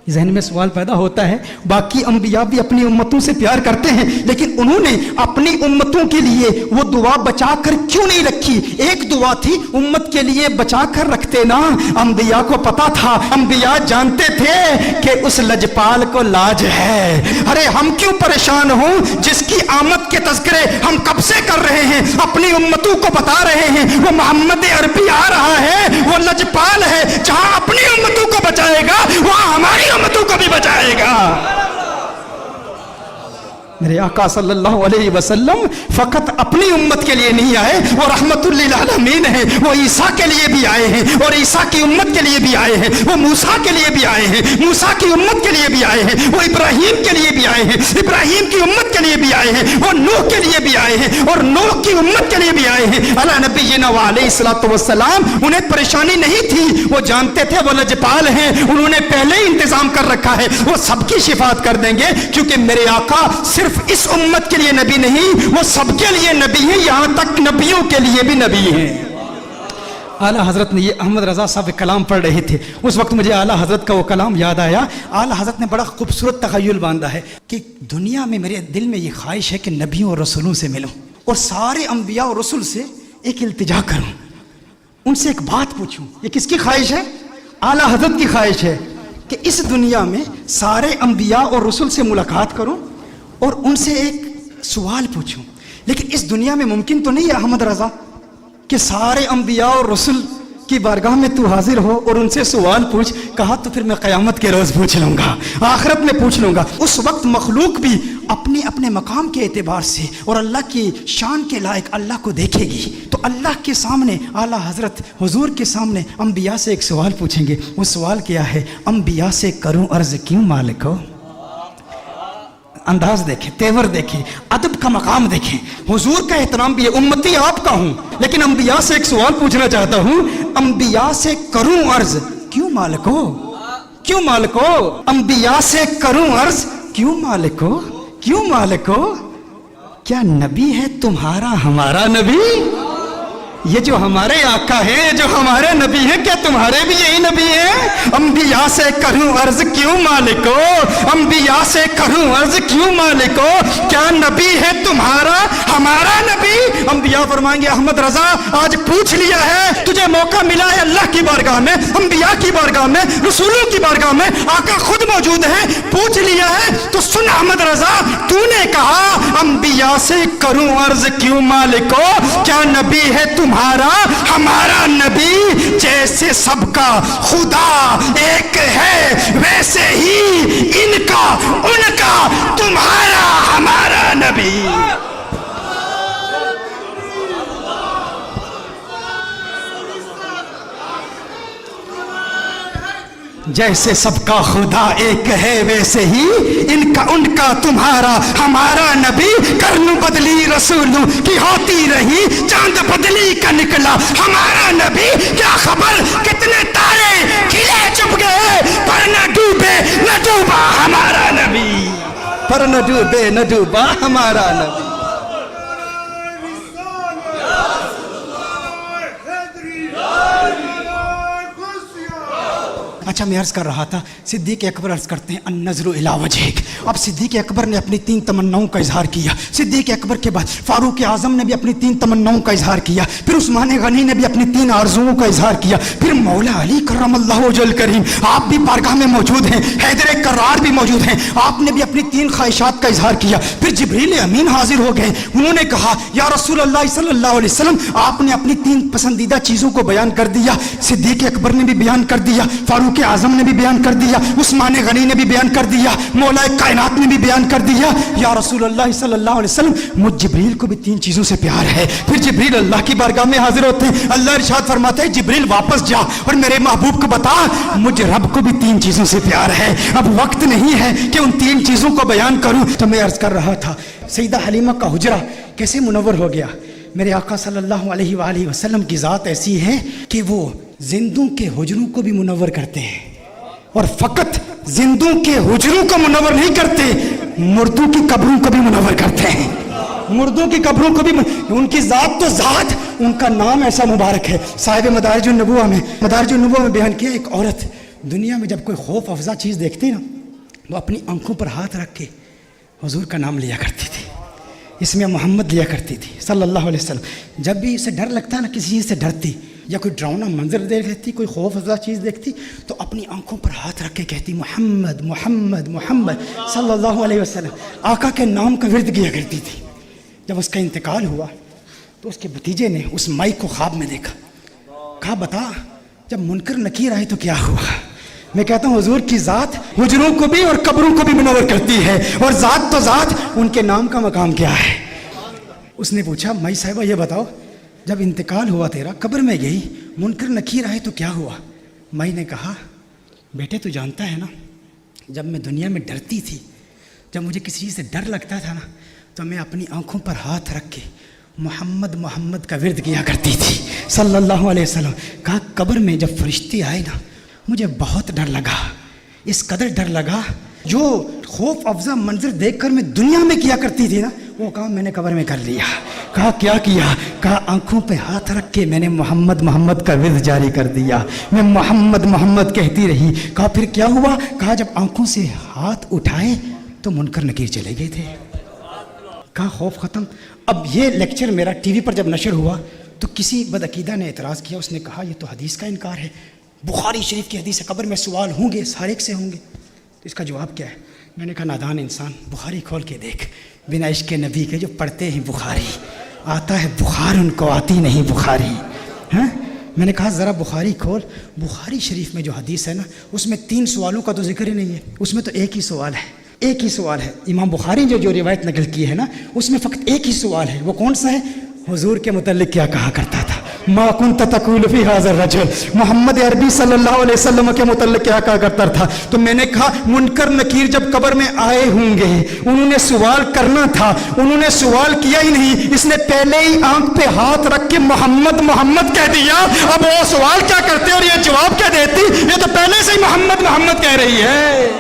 ذہن میں سوال پیدا ہوتا ہے. باقی انبیاء بھی اپنی امتوں سے پیار کرتے ہیں, لیکن انہوں نے اپنی امتوں کے لیے وہ دعا بچا کر کیوں نہیں رکھی؟ ایک دعا تھی امت کے لیے بچا کر رکھتے نا. انبیاء کو پتا تھا, انبیاء جانتے تھے کہ اس لجپال کو لاج ہے. ارے ہم کیوں پریشان ہوں جس کی آمد کے تذکرے ہم کب سے کر رہے ہیں, اپنی امتوں کو بتا رہے ہیں وہ محمد عربی آ رہا ہے, وہ لجپال ہے, جہاں اپنی امتوں کو بچائے گا وہاں ہماری امتوں کو بھی بچائے گا. میرے آقا صلی اللہ علیہ وسلم فقط اپنی امت کے لیے نہیں آئے, وہ رحمت للعالمین ہیں, وہ عیسیٰ کے لیے بھی آئے ہیں اور عیسیٰ کی امت کے لیے بھی آئے ہیں, وہ موسیٰ کے لیے بھی آئے ہیں, موسیٰ کی امت کے لیے بھی آئے ہیں, وہ ابراہیم کے لیے بھی آئے ہیں, ابراہیم کی امت کے لیے بھی آئے ہیں, وہ نوح کے لیے بھی آئے ہیں اور نوح کی امت کے لیے بھی آئے ہیں. علی نبینا وعلیہ الصلوۃ والسلام انہیں پریشانی نہیں تھی, وہ جانتے تھے وہ لجپال ہیں, انہوں نے پہلے ہی انتظام کر رکھا ہے, وہ سب کی شفاعت کر دیں گے, کیونکہ میرے آقا صرف اس امت کے لیے نبی نہیں, وہ سب کے لیے نبی ہیں, یہاں تک نبیوں کے لیے بھی نبی ہیں. اعلیٰ حضرت نے یہ احمد رضا صاحب کلام پڑھ رہے تھے, اس وقت مجھے اعلیٰ حضرت کا وہ کلام یاد آیا. اعلیٰ حضرت نے بڑا خوبصورت تخیل باندھا ہے کہ دنیا میں میرے دل میں یہ خواہش ہے کہ نبیوں اور رسولوں سے ملوں اور سارے انبیاء اور رسول سے ایک التجا کروں, ان سے ایک بات پوچھوں. یہ کس کی خواہش ہے؟ اعلیٰ حضرت کی خواہش ہے کہ اس دنیا میں سارے انبیاء اور رسول سے ملاقات کروں اور ان سے ایک سوال پوچھوں. لیکن اس دنیا میں ممکن تو نہیں ہے احمد رضا کہ سارے انبیاء اور رسول کی بارگاہ میں تو حاضر ہو اور ان سے سوال پوچھ. کہا تو پھر میں قیامت کے روز پوچھ لوں گا, آخرت میں پوچھ لوں گا. اس وقت مخلوق بھی اپنے اپنے مقام کے اعتبار سے اور اللہ کی شان کے لائق اللہ کو دیکھے گی. تو اللہ کے سامنے اعلیٰ حضرت حضور کے سامنے انبیاء سے ایک سوال پوچھیں گے. وہ سوال کیا ہے؟ انبیاء سے کروں عرض کیوں مالک ہو. انداز دیکھیں, تیور دیکھیں, ادب کا مقام دیکھیں. حضور کا احترام بھی ہے, امتی آپ کا ہوں, لیکن انبیاء سے ایک سوال پوچھنا چاہتا ہوں. انبیاء سے کروں عرض کیوں مالک ہو, کیوں مالک ہو. انبیاء سے کروں عرض کیوں مالک ہو, کیوں مالک ہو. کیا نبی ہے تمہارا ہمارا نبی؟ یہ جو ہمارے آقا ہیں, جو ہمارے نبی ہیں, کیا تمہارے بھی یہی نبی ہیں؟ انبیاء سے کروں عرض کیوں مالک ہو, انبیاء سے کروں عرض کیوں مالک ہو. کیا نبی ہے تمہارا ہمارا نبی؟ انبیاء فرمائیں گے احمد رضا آج پوچھ لیا ہے, تجھے موقع ملا ہے اللہ کی بارگاہ میں, انبیاء کی بارگاہ میں, رسولوں کی بارگاہ میں, آقا خود موجود ہیں, پوچھ لیا ہے تو سن احمد رضا, تو نے کہا انبیاء سے کروں عرض کیوں مالک ہو. کیا نبی ہے تمہارا ہمارا نبی؟ جیسے سب کا خدا ایک ہے ویسے ہی ان کا ان کا تمہارا ہمارا نبی. جیسے سب کا خدا ایک ہے ویسے ہی ان کا تمہارا ہمارا نبی. کرنوں بدلی رسولوں کی ہوتی رہی, چاند بدلی کا نکلا ہمارا نبی. کیا خبر کتنے تارے کھلے چھپ گئے, پر نہ ڈوبے نہ ڈوبا ہمارا نبی, پر نہ ڈوبے نہ ڈوبا ہمارا نبی. اچھا میں عرض کر رہا تھا صدیق اکبر عرض کرتے ہیں النظر الی وجہک. اب صدیق اکبر نے اپنی 3 تمناؤں کا اظہار کیا. صدیق اکبر کے بعد فاروق اعظم نے بھی اپنی 3 تمناؤں کا اظہار کیا. پھر عثمان غنی نے بھی اپنی 3 آرزوؤں کا اظہار کیا. پھر مولا علی کرم اللہ وجہ الکریم آپ بھی بارگاہ میں موجود ہیں, حیدر کرار بھی موجود ہیں, آپ نے بھی اپنی 3 خواہشات کا اظہار کیا. پھر جبریل امین حاضر ہو گئے, انہوں نے کہا یا رسول اللہ صلی اللہ علیہ وسلم آپ نے اپنی 3 پسندیدہ چیزوں کو بیان کر دیا. صدیق اکبر نے بھی بیان کر دیا, فاروق اعظم نے بھی بیان کر دیا, عثمان غنی نے بھی بیان کر دیا, مولا کائنات نے بھی بیان کر دیا. یا رسول اللہ صلی اللہ علیہ وسلم مجھ جبریل کو بھی 3 چیزوں سے پیار ہے. پھر جبریل اللہ کی بارگاہ میں حاضر ہوتے ہیں. اللہ ارشاد فرماتا ہے جبریل واپس جا اور میرے محبوب کو بتا مجھ رب کو بھی 3 چیزوں سے پیار ہے. اب وقت نہیں ہے کہ ان 3 چیزوں کو بیان کروں. تو میں عرض کر رہا تھا سیدہ حلیمہ کا حجرہ کیسے منور ہو گیا. میرے آقا صلی اللہ علیہ وآلہ وسلم کی ذات ایسی ہے کہ وہ زندوں کے حجروں کو بھی منور کرتے ہیں, اور فقط زندوں کے حجروں کو منور نہیں کرتے, مردوں کی قبروں کو بھی منور کرتے ہیں. مردوں کی قبروں کو بھی, ان کی ذات تو ذات, ان کا نام ایسا مبارک ہے. صاحب مدارج النبوہ میں بیان کیا ایک عورت دنیا میں جب کوئی خوف افزا چیز دیکھتی نا وہ اپنی آنکھوں پر ہاتھ رکھ کے حضور کا نام لیا کرتی تھی, اس میں محمد لیا کرتی تھی صلی اللہ علیہ وسلم. جب بھی اسے ڈر لگتا نا, کسی چیز سے ڈرتی یا کوئی ڈراؤنا منظر دیکھ لیتی, کوئی خوف افزا چیز دیکھتی, تو اپنی آنکھوں پر ہاتھ رکھ کے کہتی محمد محمد محمد صلی اللہ علیہ وسلم. آقا کے نام کا ورد کیا کرتی تھی. جب اس کا انتقال ہوا تو اس کے بھتیجے نے اس مائی کو خواب میں دیکھا, کہا بتا جب منکر نکیر آئے تو کیا ہوا. میں کہتا ہوں حضور کی ذات حجروں کو بھی اور قبروں کو بھی منور کرتی ہے, اور ذات تو ذات, ان کے نام کا مقام کیا ہے. اس نے پوچھا مائی صاحبہ یہ بتاؤ جب انتقال ہوا تیرا, قبر میں گئی, منکر نکیر آئے تو کیا ہوا. مائی نے کہا بیٹے تو جانتا ہے نا جب میں دنیا میں ڈرتی تھی, جب مجھے کسی چیز سے ڈر لگتا تھا نا تو میں اپنی آنکھوں پر ہاتھ رکھ کے محمد محمد کا ورد کیا کرتی تھی صلی اللہ علیہ وسلم. کہا قبر میں جب فرشتے آئے نا مجھے بہت ڈر لگا, اس قدر ڈر لگا جو خوف افزا منظر دیکھ کر میں دنیا میں کیا کرتی تھی نا وہ کام میں نے قبر میں کر لیا. کہا کیا کیا, کہا آنکھوں پہ ہاتھ رکھ کے میں نے محمد محمد کا ورد جاری کر دیا, میں محمد محمد کہتی رہی. کہا پھر کیا ہوا, کہا جب آنکھوں سے ہاتھ اٹھائے تو منکر نکیر چلے گئے تھے. کہا خوف ختم. اب یہ لیکچر میرا ٹی وی پر جب نشر ہوا تو کسی بدعقیدہ نے اعتراض کیا, اس نے کہا یہ تو حدیث کا انکار ہے, بخاری شریف کی حدیث ہے, قبر میں سوال ہوں گے, ہر ایک سے ہوں گے. تو اس کا جواب کیا ہے. میں نے کہا نادان انسان, بخاری کھول کے دیکھ, بنا عشق نبی کے جو پڑھتے ہیں بخاری آتا ہے بخار, ان کو آتی نہیں بخاری. ہاں میں نے کہا ذرا بخاری کھول, بخاری شریف میں جو حدیث ہے نا اس میں 3 سوالوں کا تو ذکر ہی نہیں ہے, اس میں تو ایک ہی سوال ہے, ایک ہی سوال ہے. امام بخاری جو روایت نقل کی ہے نا اس میں فقط ایک ہی سوال ہے. وہ کون سا ہے, حضور کے متعلق کیا کہا کرتا تھا. ما كنت تقول في هذا الرجل, محمد عربی صلی اللہ علیہ وسلم کے متعلق کیا کہا کرتا تھا. تو میں نے کہا منکر نکیر جب قبر میں آئے ہوں گے انہوں نے سوال کرنا تھا, انہوں نے سوال کیا ہی نہیں, اس نے پہلے ہی آنکھ پہ ہاتھ رکھ کے محمد محمد کہہ دیا. اب وہ سوال کیا کرتے اور یہ جواب کیا دیتی, یہ تو پہلے سے ہی محمد محمد کہہ رہی ہے,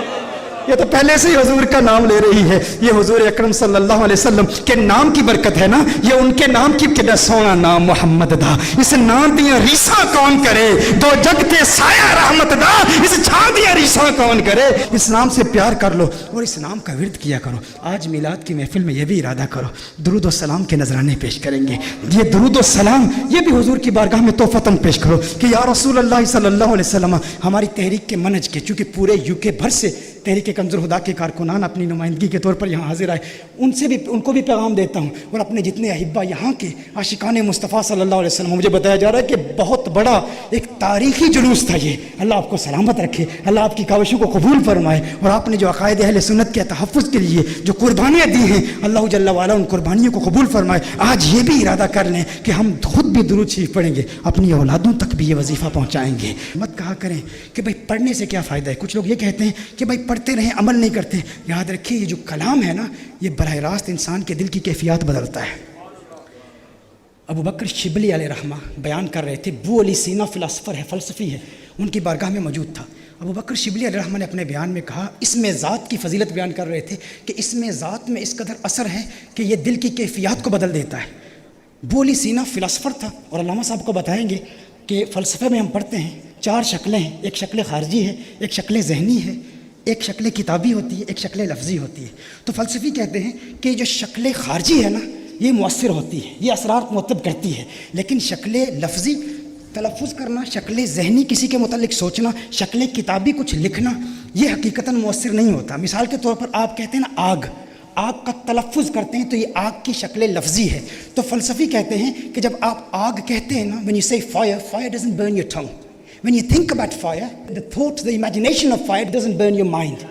یہ تو پہلے سے ہی حضور کا نام لے رہی ہے. یہ حضور اکرم صلی اللہ علیہ وسلم کے نام کی برکت ہے نا, یہ ان کے نام کی کتنا سونا نام محمد دا. اس نام دیا ریسا کون کرے, دو جگ کے سایہ رحمت دا, اس چھان دیا ریسا کون کرے. اس نام سے پیار کر لو اور اس نام کا ورد کیا کرو. آج میلاد کی محفل میں یہ بھی ارادہ کرو, درود و سلام کے نذرانے پیش کریں گے. یہ درود و سلام یہ بھی حضور کی بارگاہ میں تحفتاً پیش کرو کہ یا رسول اللہ صلی اللہ علیہ وسلم, ہماری تحریک کے منہج کے, چونکہ پورے UK بھر سے تحریک کنز الہدیٰ کے کارکنان اپنی نمائندگی کے طور پر یہاں حاضر آئے, ان کو بھی پیغام دیتا ہوں, اور اپنے جتنے احبہ یہاں کے عاشقان مصطفیٰ صلی اللہ علیہ وسلم, مجھے بتایا جا رہا ہے کہ بہت بڑا ایک تاریخی جلوس تھا یہ. اللہ آپ کو سلامت رکھے, اللہ آپ کی کاوشوں کو قبول فرمائے, اور آپ نے جو عقائد اہل سنت کے تحفظ کے لیے جو قربانیاں دی ہیں اللہ جل وعلا ان قربانیوں کو قبول فرمائے. آج یہ بھی ارادہ کر لیں کہ ہم خود بھی درود شریف پڑھیں گے, اپنی اولادوں تک بھی یہ وظیفہ پہنچائیں گے. مت کہا کریں کہ بھائی پڑھنے سے کیا فائدہ ہے. کچھ لوگ یہ کہتے ہیں کہ بھائی پڑھتے رہیں عمل نہیں کرتے. یاد رکھیے یہ جو کلام ہے نا یہ براہ راست انسان کے دل کی کیفیات بدلتا ہے. ابو بکر شبلی علیہ رحمہ بیان کر رہے تھے, ابو علی سینا فلسفر ہے, فلسفی ہے, ان کی بارگاہ میں موجود تھا. ابو بکر شبلی علیہ رحمہ نے اپنے بیان میں کہا, اس میں ذات کی فضیلت بیان کر رہے تھے کہ اس میں ذات میں اس قدر اثر ہے کہ یہ دل کی کیفیات کو بدل دیتا ہے. ابو علی سینا فلسفر تھا, اور علامہ صاحب کو بتائیں گے کہ فلسفے میں ہم پڑھتے ہیں 4 شکلیں ہیں، ایک شکل خارجی ہے، ایک شکل ذہنی ہے، ایک شکل کتابی ہوتی ہے، ایک شکل لفظی ہوتی ہے. تو فلسفی کہتے ہیں کہ جو شکل خارجی ہے نا یہ مؤثر ہوتی ہے، یہ اثرات مرتب کرتی ہے، لیکن شکل لفظی تلفظ کرنا، شکل ذہنی کسی کے متعلق سوچنا، شکل کتابی کچھ لکھنا، یہ حقیقتاً مؤثر نہیں ہوتا. مثال کے طور پر آپ کہتے ہیں نا آگ کا تلفظ کرتے ہیں تو یہ آگ کی شکل لفظی ہے. تو فلسفی کہتے ہیں کہ جب آپ آگ کہتے ہیں نا when you say fire doesn't burn your tongue. When you think about fire, the thought, the imagination of fire doesn't burn your mind.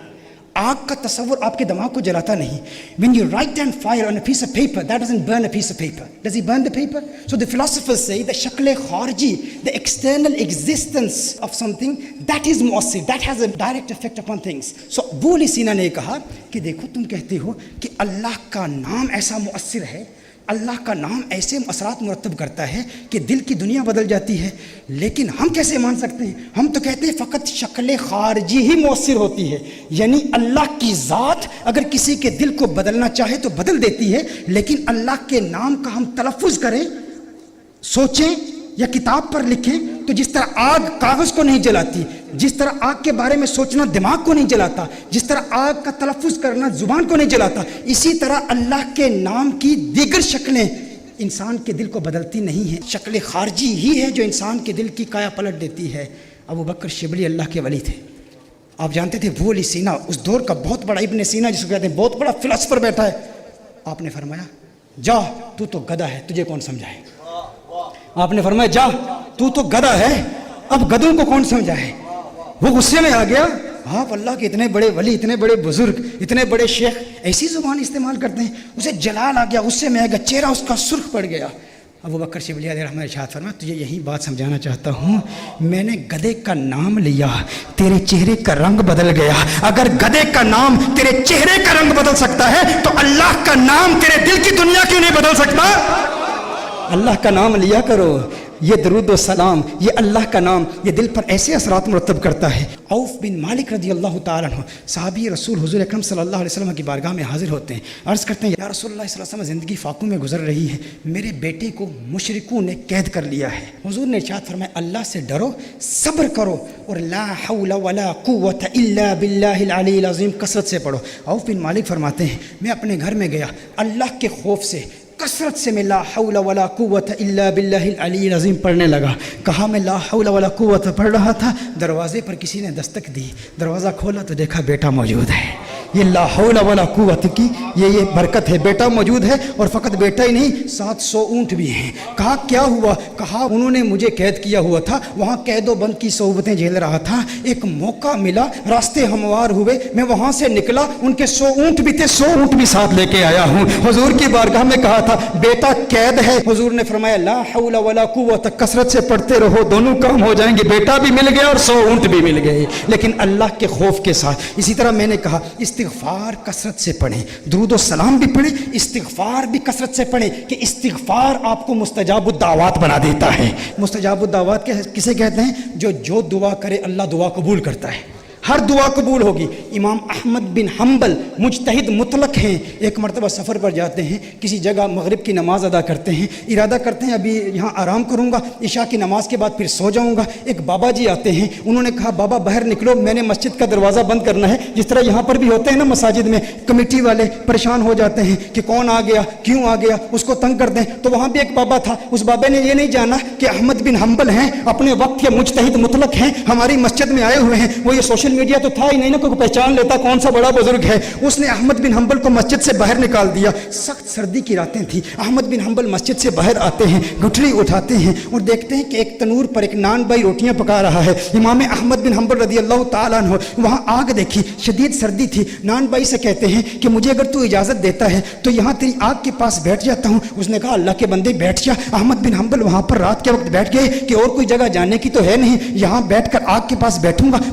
آگ کا تصور آپ کے دماغ کو جلاتا نہیں. When you write down fire on a piece of paper, that doesn't burn a piece of paper. Does it burn the paper? So the philosophers say the shakl kharji, the external existence of something, that is mu'assir, that has a direct effect upon things. So Abu Ali Sina نے کہا کہ دیکھو تم کہتے ہو کہ اللہ کا نام ایسا مؤثر ہے، اللہ کا نام ایسے اثرات مرتب کرتا ہے کہ دل کی دنیا بدل جاتی ہے، لیکن ہم کیسے مان سکتے ہیں؟ ہم تو کہتے ہیں فقط شکل خارجی ہی مؤثر ہوتی ہے، یعنی اللہ کی ذات اگر کسی کے دل کو بدلنا چاہے تو بدل دیتی ہے، لیکن اللہ کے نام کا ہم تلفظ کریں، سوچیں یا کتاب پر لکھیں تو جس طرح آگ کاغذ کو نہیں جلاتی، جس طرح آگ کے بارے میں سوچنا دماغ کو نہیں جلاتا، جس طرح آگ کا تلفظ کرنا زبان کو نہیں جلاتا، اسی طرح اللہ کے نام کی دیگر شکلیں انسان کے دل کو بدلتی نہیں ہیں. شکل خارجی ہی ہے جو انسان کے دل کی کایا پلٹ دیتی ہے. ابو بکر شبلی اللہ کے ولی تھے. آپ جانتے تھے ابو علی سینا اس دور کا بہت بڑا ابن سینا جس کو کہتے ہیں بہت بڑا فلسفر بیٹھا ہے. آپ نے فرمایا جا تو گدھا ہے، تجھے کون سمجھائے. آپ نے فرمایا جا تو گدھا ہے، اب گدھوں کو کون سمجھائے. وہ غصے میں آ گیا. آپ اللہ کے اتنے بڑے ولی، اتنے بڑے بزرگ، اتنے بڑے شیخ ایسی زبان استعمال کرتے ہیں. اسے جلال آ گیا، غصے میں آ گیا، چہرہ اس کا سرخ پڑ گیا. ابو بکر شبلی علیہ رحمۃ ارشاد فرمایا تجھے یہی بات سمجھانا چاہتا ہوں، میں نے گدھے کا نام لیا، تیرے چہرے کا رنگ بدل گیا. اگر گدھے کا نام تیرے چہرے کا رنگ بدل سکتا ہے تو اللہ کا نام تیرے دل کی دنیا کیوں نہیں بدل سکتا. اللہ کا نام لیا کرو. یہ درود و سلام، یہ اللہ کا نام، یہ دل پر ایسے اثرات مرتب کرتا ہے. عوف بن مالک رضی اللہ تعالیٰ عنہ صحابی رسول حضور اکرم صلی اللہ علیہ وسلم کی بارگاہ میں حاضر ہوتے ہیں، عرض کرتے ہیں یا رسول اللہ صلی اللہ علیہ وسلم زندگی فاقوں میں گزر رہی ہے، میرے بیٹے کو مشرکوں نے قید کر لیا ہے. حضور نے ارشاد فرمایا اللہ سے ڈرو، صبر کرو اور لا حول ولا قوت الا باللہ العلی العظیم کثرت سے پڑھو. عوف بن مالک فرماتے ہیں میں اپنے گھر میں گیا، اللہ کے خوف سے کثرت سے میں لا حول ولا قوت الا باللہ العلی العظیم پڑھنے لگا. کہا میں لا حول ولا قوت پڑھ رہا تھا، دروازے پر کسی نے دستک دی، دروازہ کھولا تو دیکھا بیٹا موجود ہے. یہ لا حول ولا قوت کی یہ برکت ہے، بیٹا موجود ہے، اور فقط بیٹا ہی نہیں 700 اونٹ بھی ہیں. کہا کیا ہوا؟ کہا انہوں نے مجھے قید کیا ہوا تھا، وہاں قید و بند کی صعوبتیں جھیل رہا تھا، ایک موقع ملا، راستے ہموار ہوئے، میں وہاں سے نکلا، ان کے 100 اونٹ بھی تھے، 100 اونٹ بھی ساتھ لے کے آیا ہوں. حضور کی بارگاہ میں کہا تھا بیٹا قید ہے. حضور نے فرمایا لا حول ولا قوت، کثرت سے پڑھتے رہو، دونوں کام ہو جائیں گے، بیٹا بھی مل گیا اور 100 اونٹ بھی مل گئے، لیکن اللہ کے خوف کے ساتھ. اسی طرح میں نے کہا استغفار کثرت سے پڑھیں، درود و سلام بھی پڑھیں، استغفار بھی کثرت سے پڑھیں کہ استغفار آپ کو مستجاب الدعوات بنا دیتا ہے. مستجاب الدعوات کسے کہتے ہیں؟ جو دعا کرے اللہ دعا قبول کرتا ہے، ہر دعا قبول ہوگی. امام احمد بن حنبل مجتہد مطلق ہیں. ایک مرتبہ سفر پر جاتے ہیں، کسی جگہ مغرب کی نماز ادا کرتے ہیں، ارادہ کرتے ہیں ابھی یہاں آرام کروں گا، عشاء کی نماز کے بعد پھر سو جاؤں گا. ایک بابا جی آتے ہیں، انہوں نے کہا بابا باہر نکلو، میں نے مسجد کا دروازہ بند کرنا ہے. جس طرح یہاں پر بھی ہوتے ہیں نا مساجد میں، کمیٹی والے پریشان ہو جاتے ہیں کہ کون آ گیا، کیوں آ گیا، اس کو تنگ کر دیں. تو وہاں بھی ایک بابا تھا، اس بابے نے یہ نہیں جانا کہ احمد بن حنبل ہیں، اپنے وقت کے مجتہد مطلق ہیں، ہماری مسجد میں آئے ہوئے ہیں. وہ یہ سوشل میڈیا تو تھا ہی نہیں نا، کوئی پہچان لیتا کون سا بڑا بزرگ ہے. اس نے احمد بن حنبل کو مسجد سے باہر نکال دیا. سخت سردی کی راتیں تھیں. احمد بن حنبل مسجد سے باہر آتے ہیں، گٹھلی اٹھاتے ہیں اور دیکھتے ہیں کہ ایک تنور پر ایک نان بائی روٹیاں پکا رہا ہے. امام احمد بن حنبل رضی اللہ تعالیٰ عنہ وہاں آگ دیکھی، شدید سردی تھی. نان بائی سے کہتے ہیں کہ مجھے اگر تو اجازت دیتا ہے تو یہاں تیری آگ کے پاس بیٹھ جاتا ہوں. اس نے کہا اللہ کے بندے بیٹھ جا. احمد بن حنبل وہاں پر رات کے وقت بیٹھ گئے کہ اور کوئی جگہ جانے کی تو ہے نہیں، یہاں بیٹھ کر آگ کے پاس بیٹھوں گا،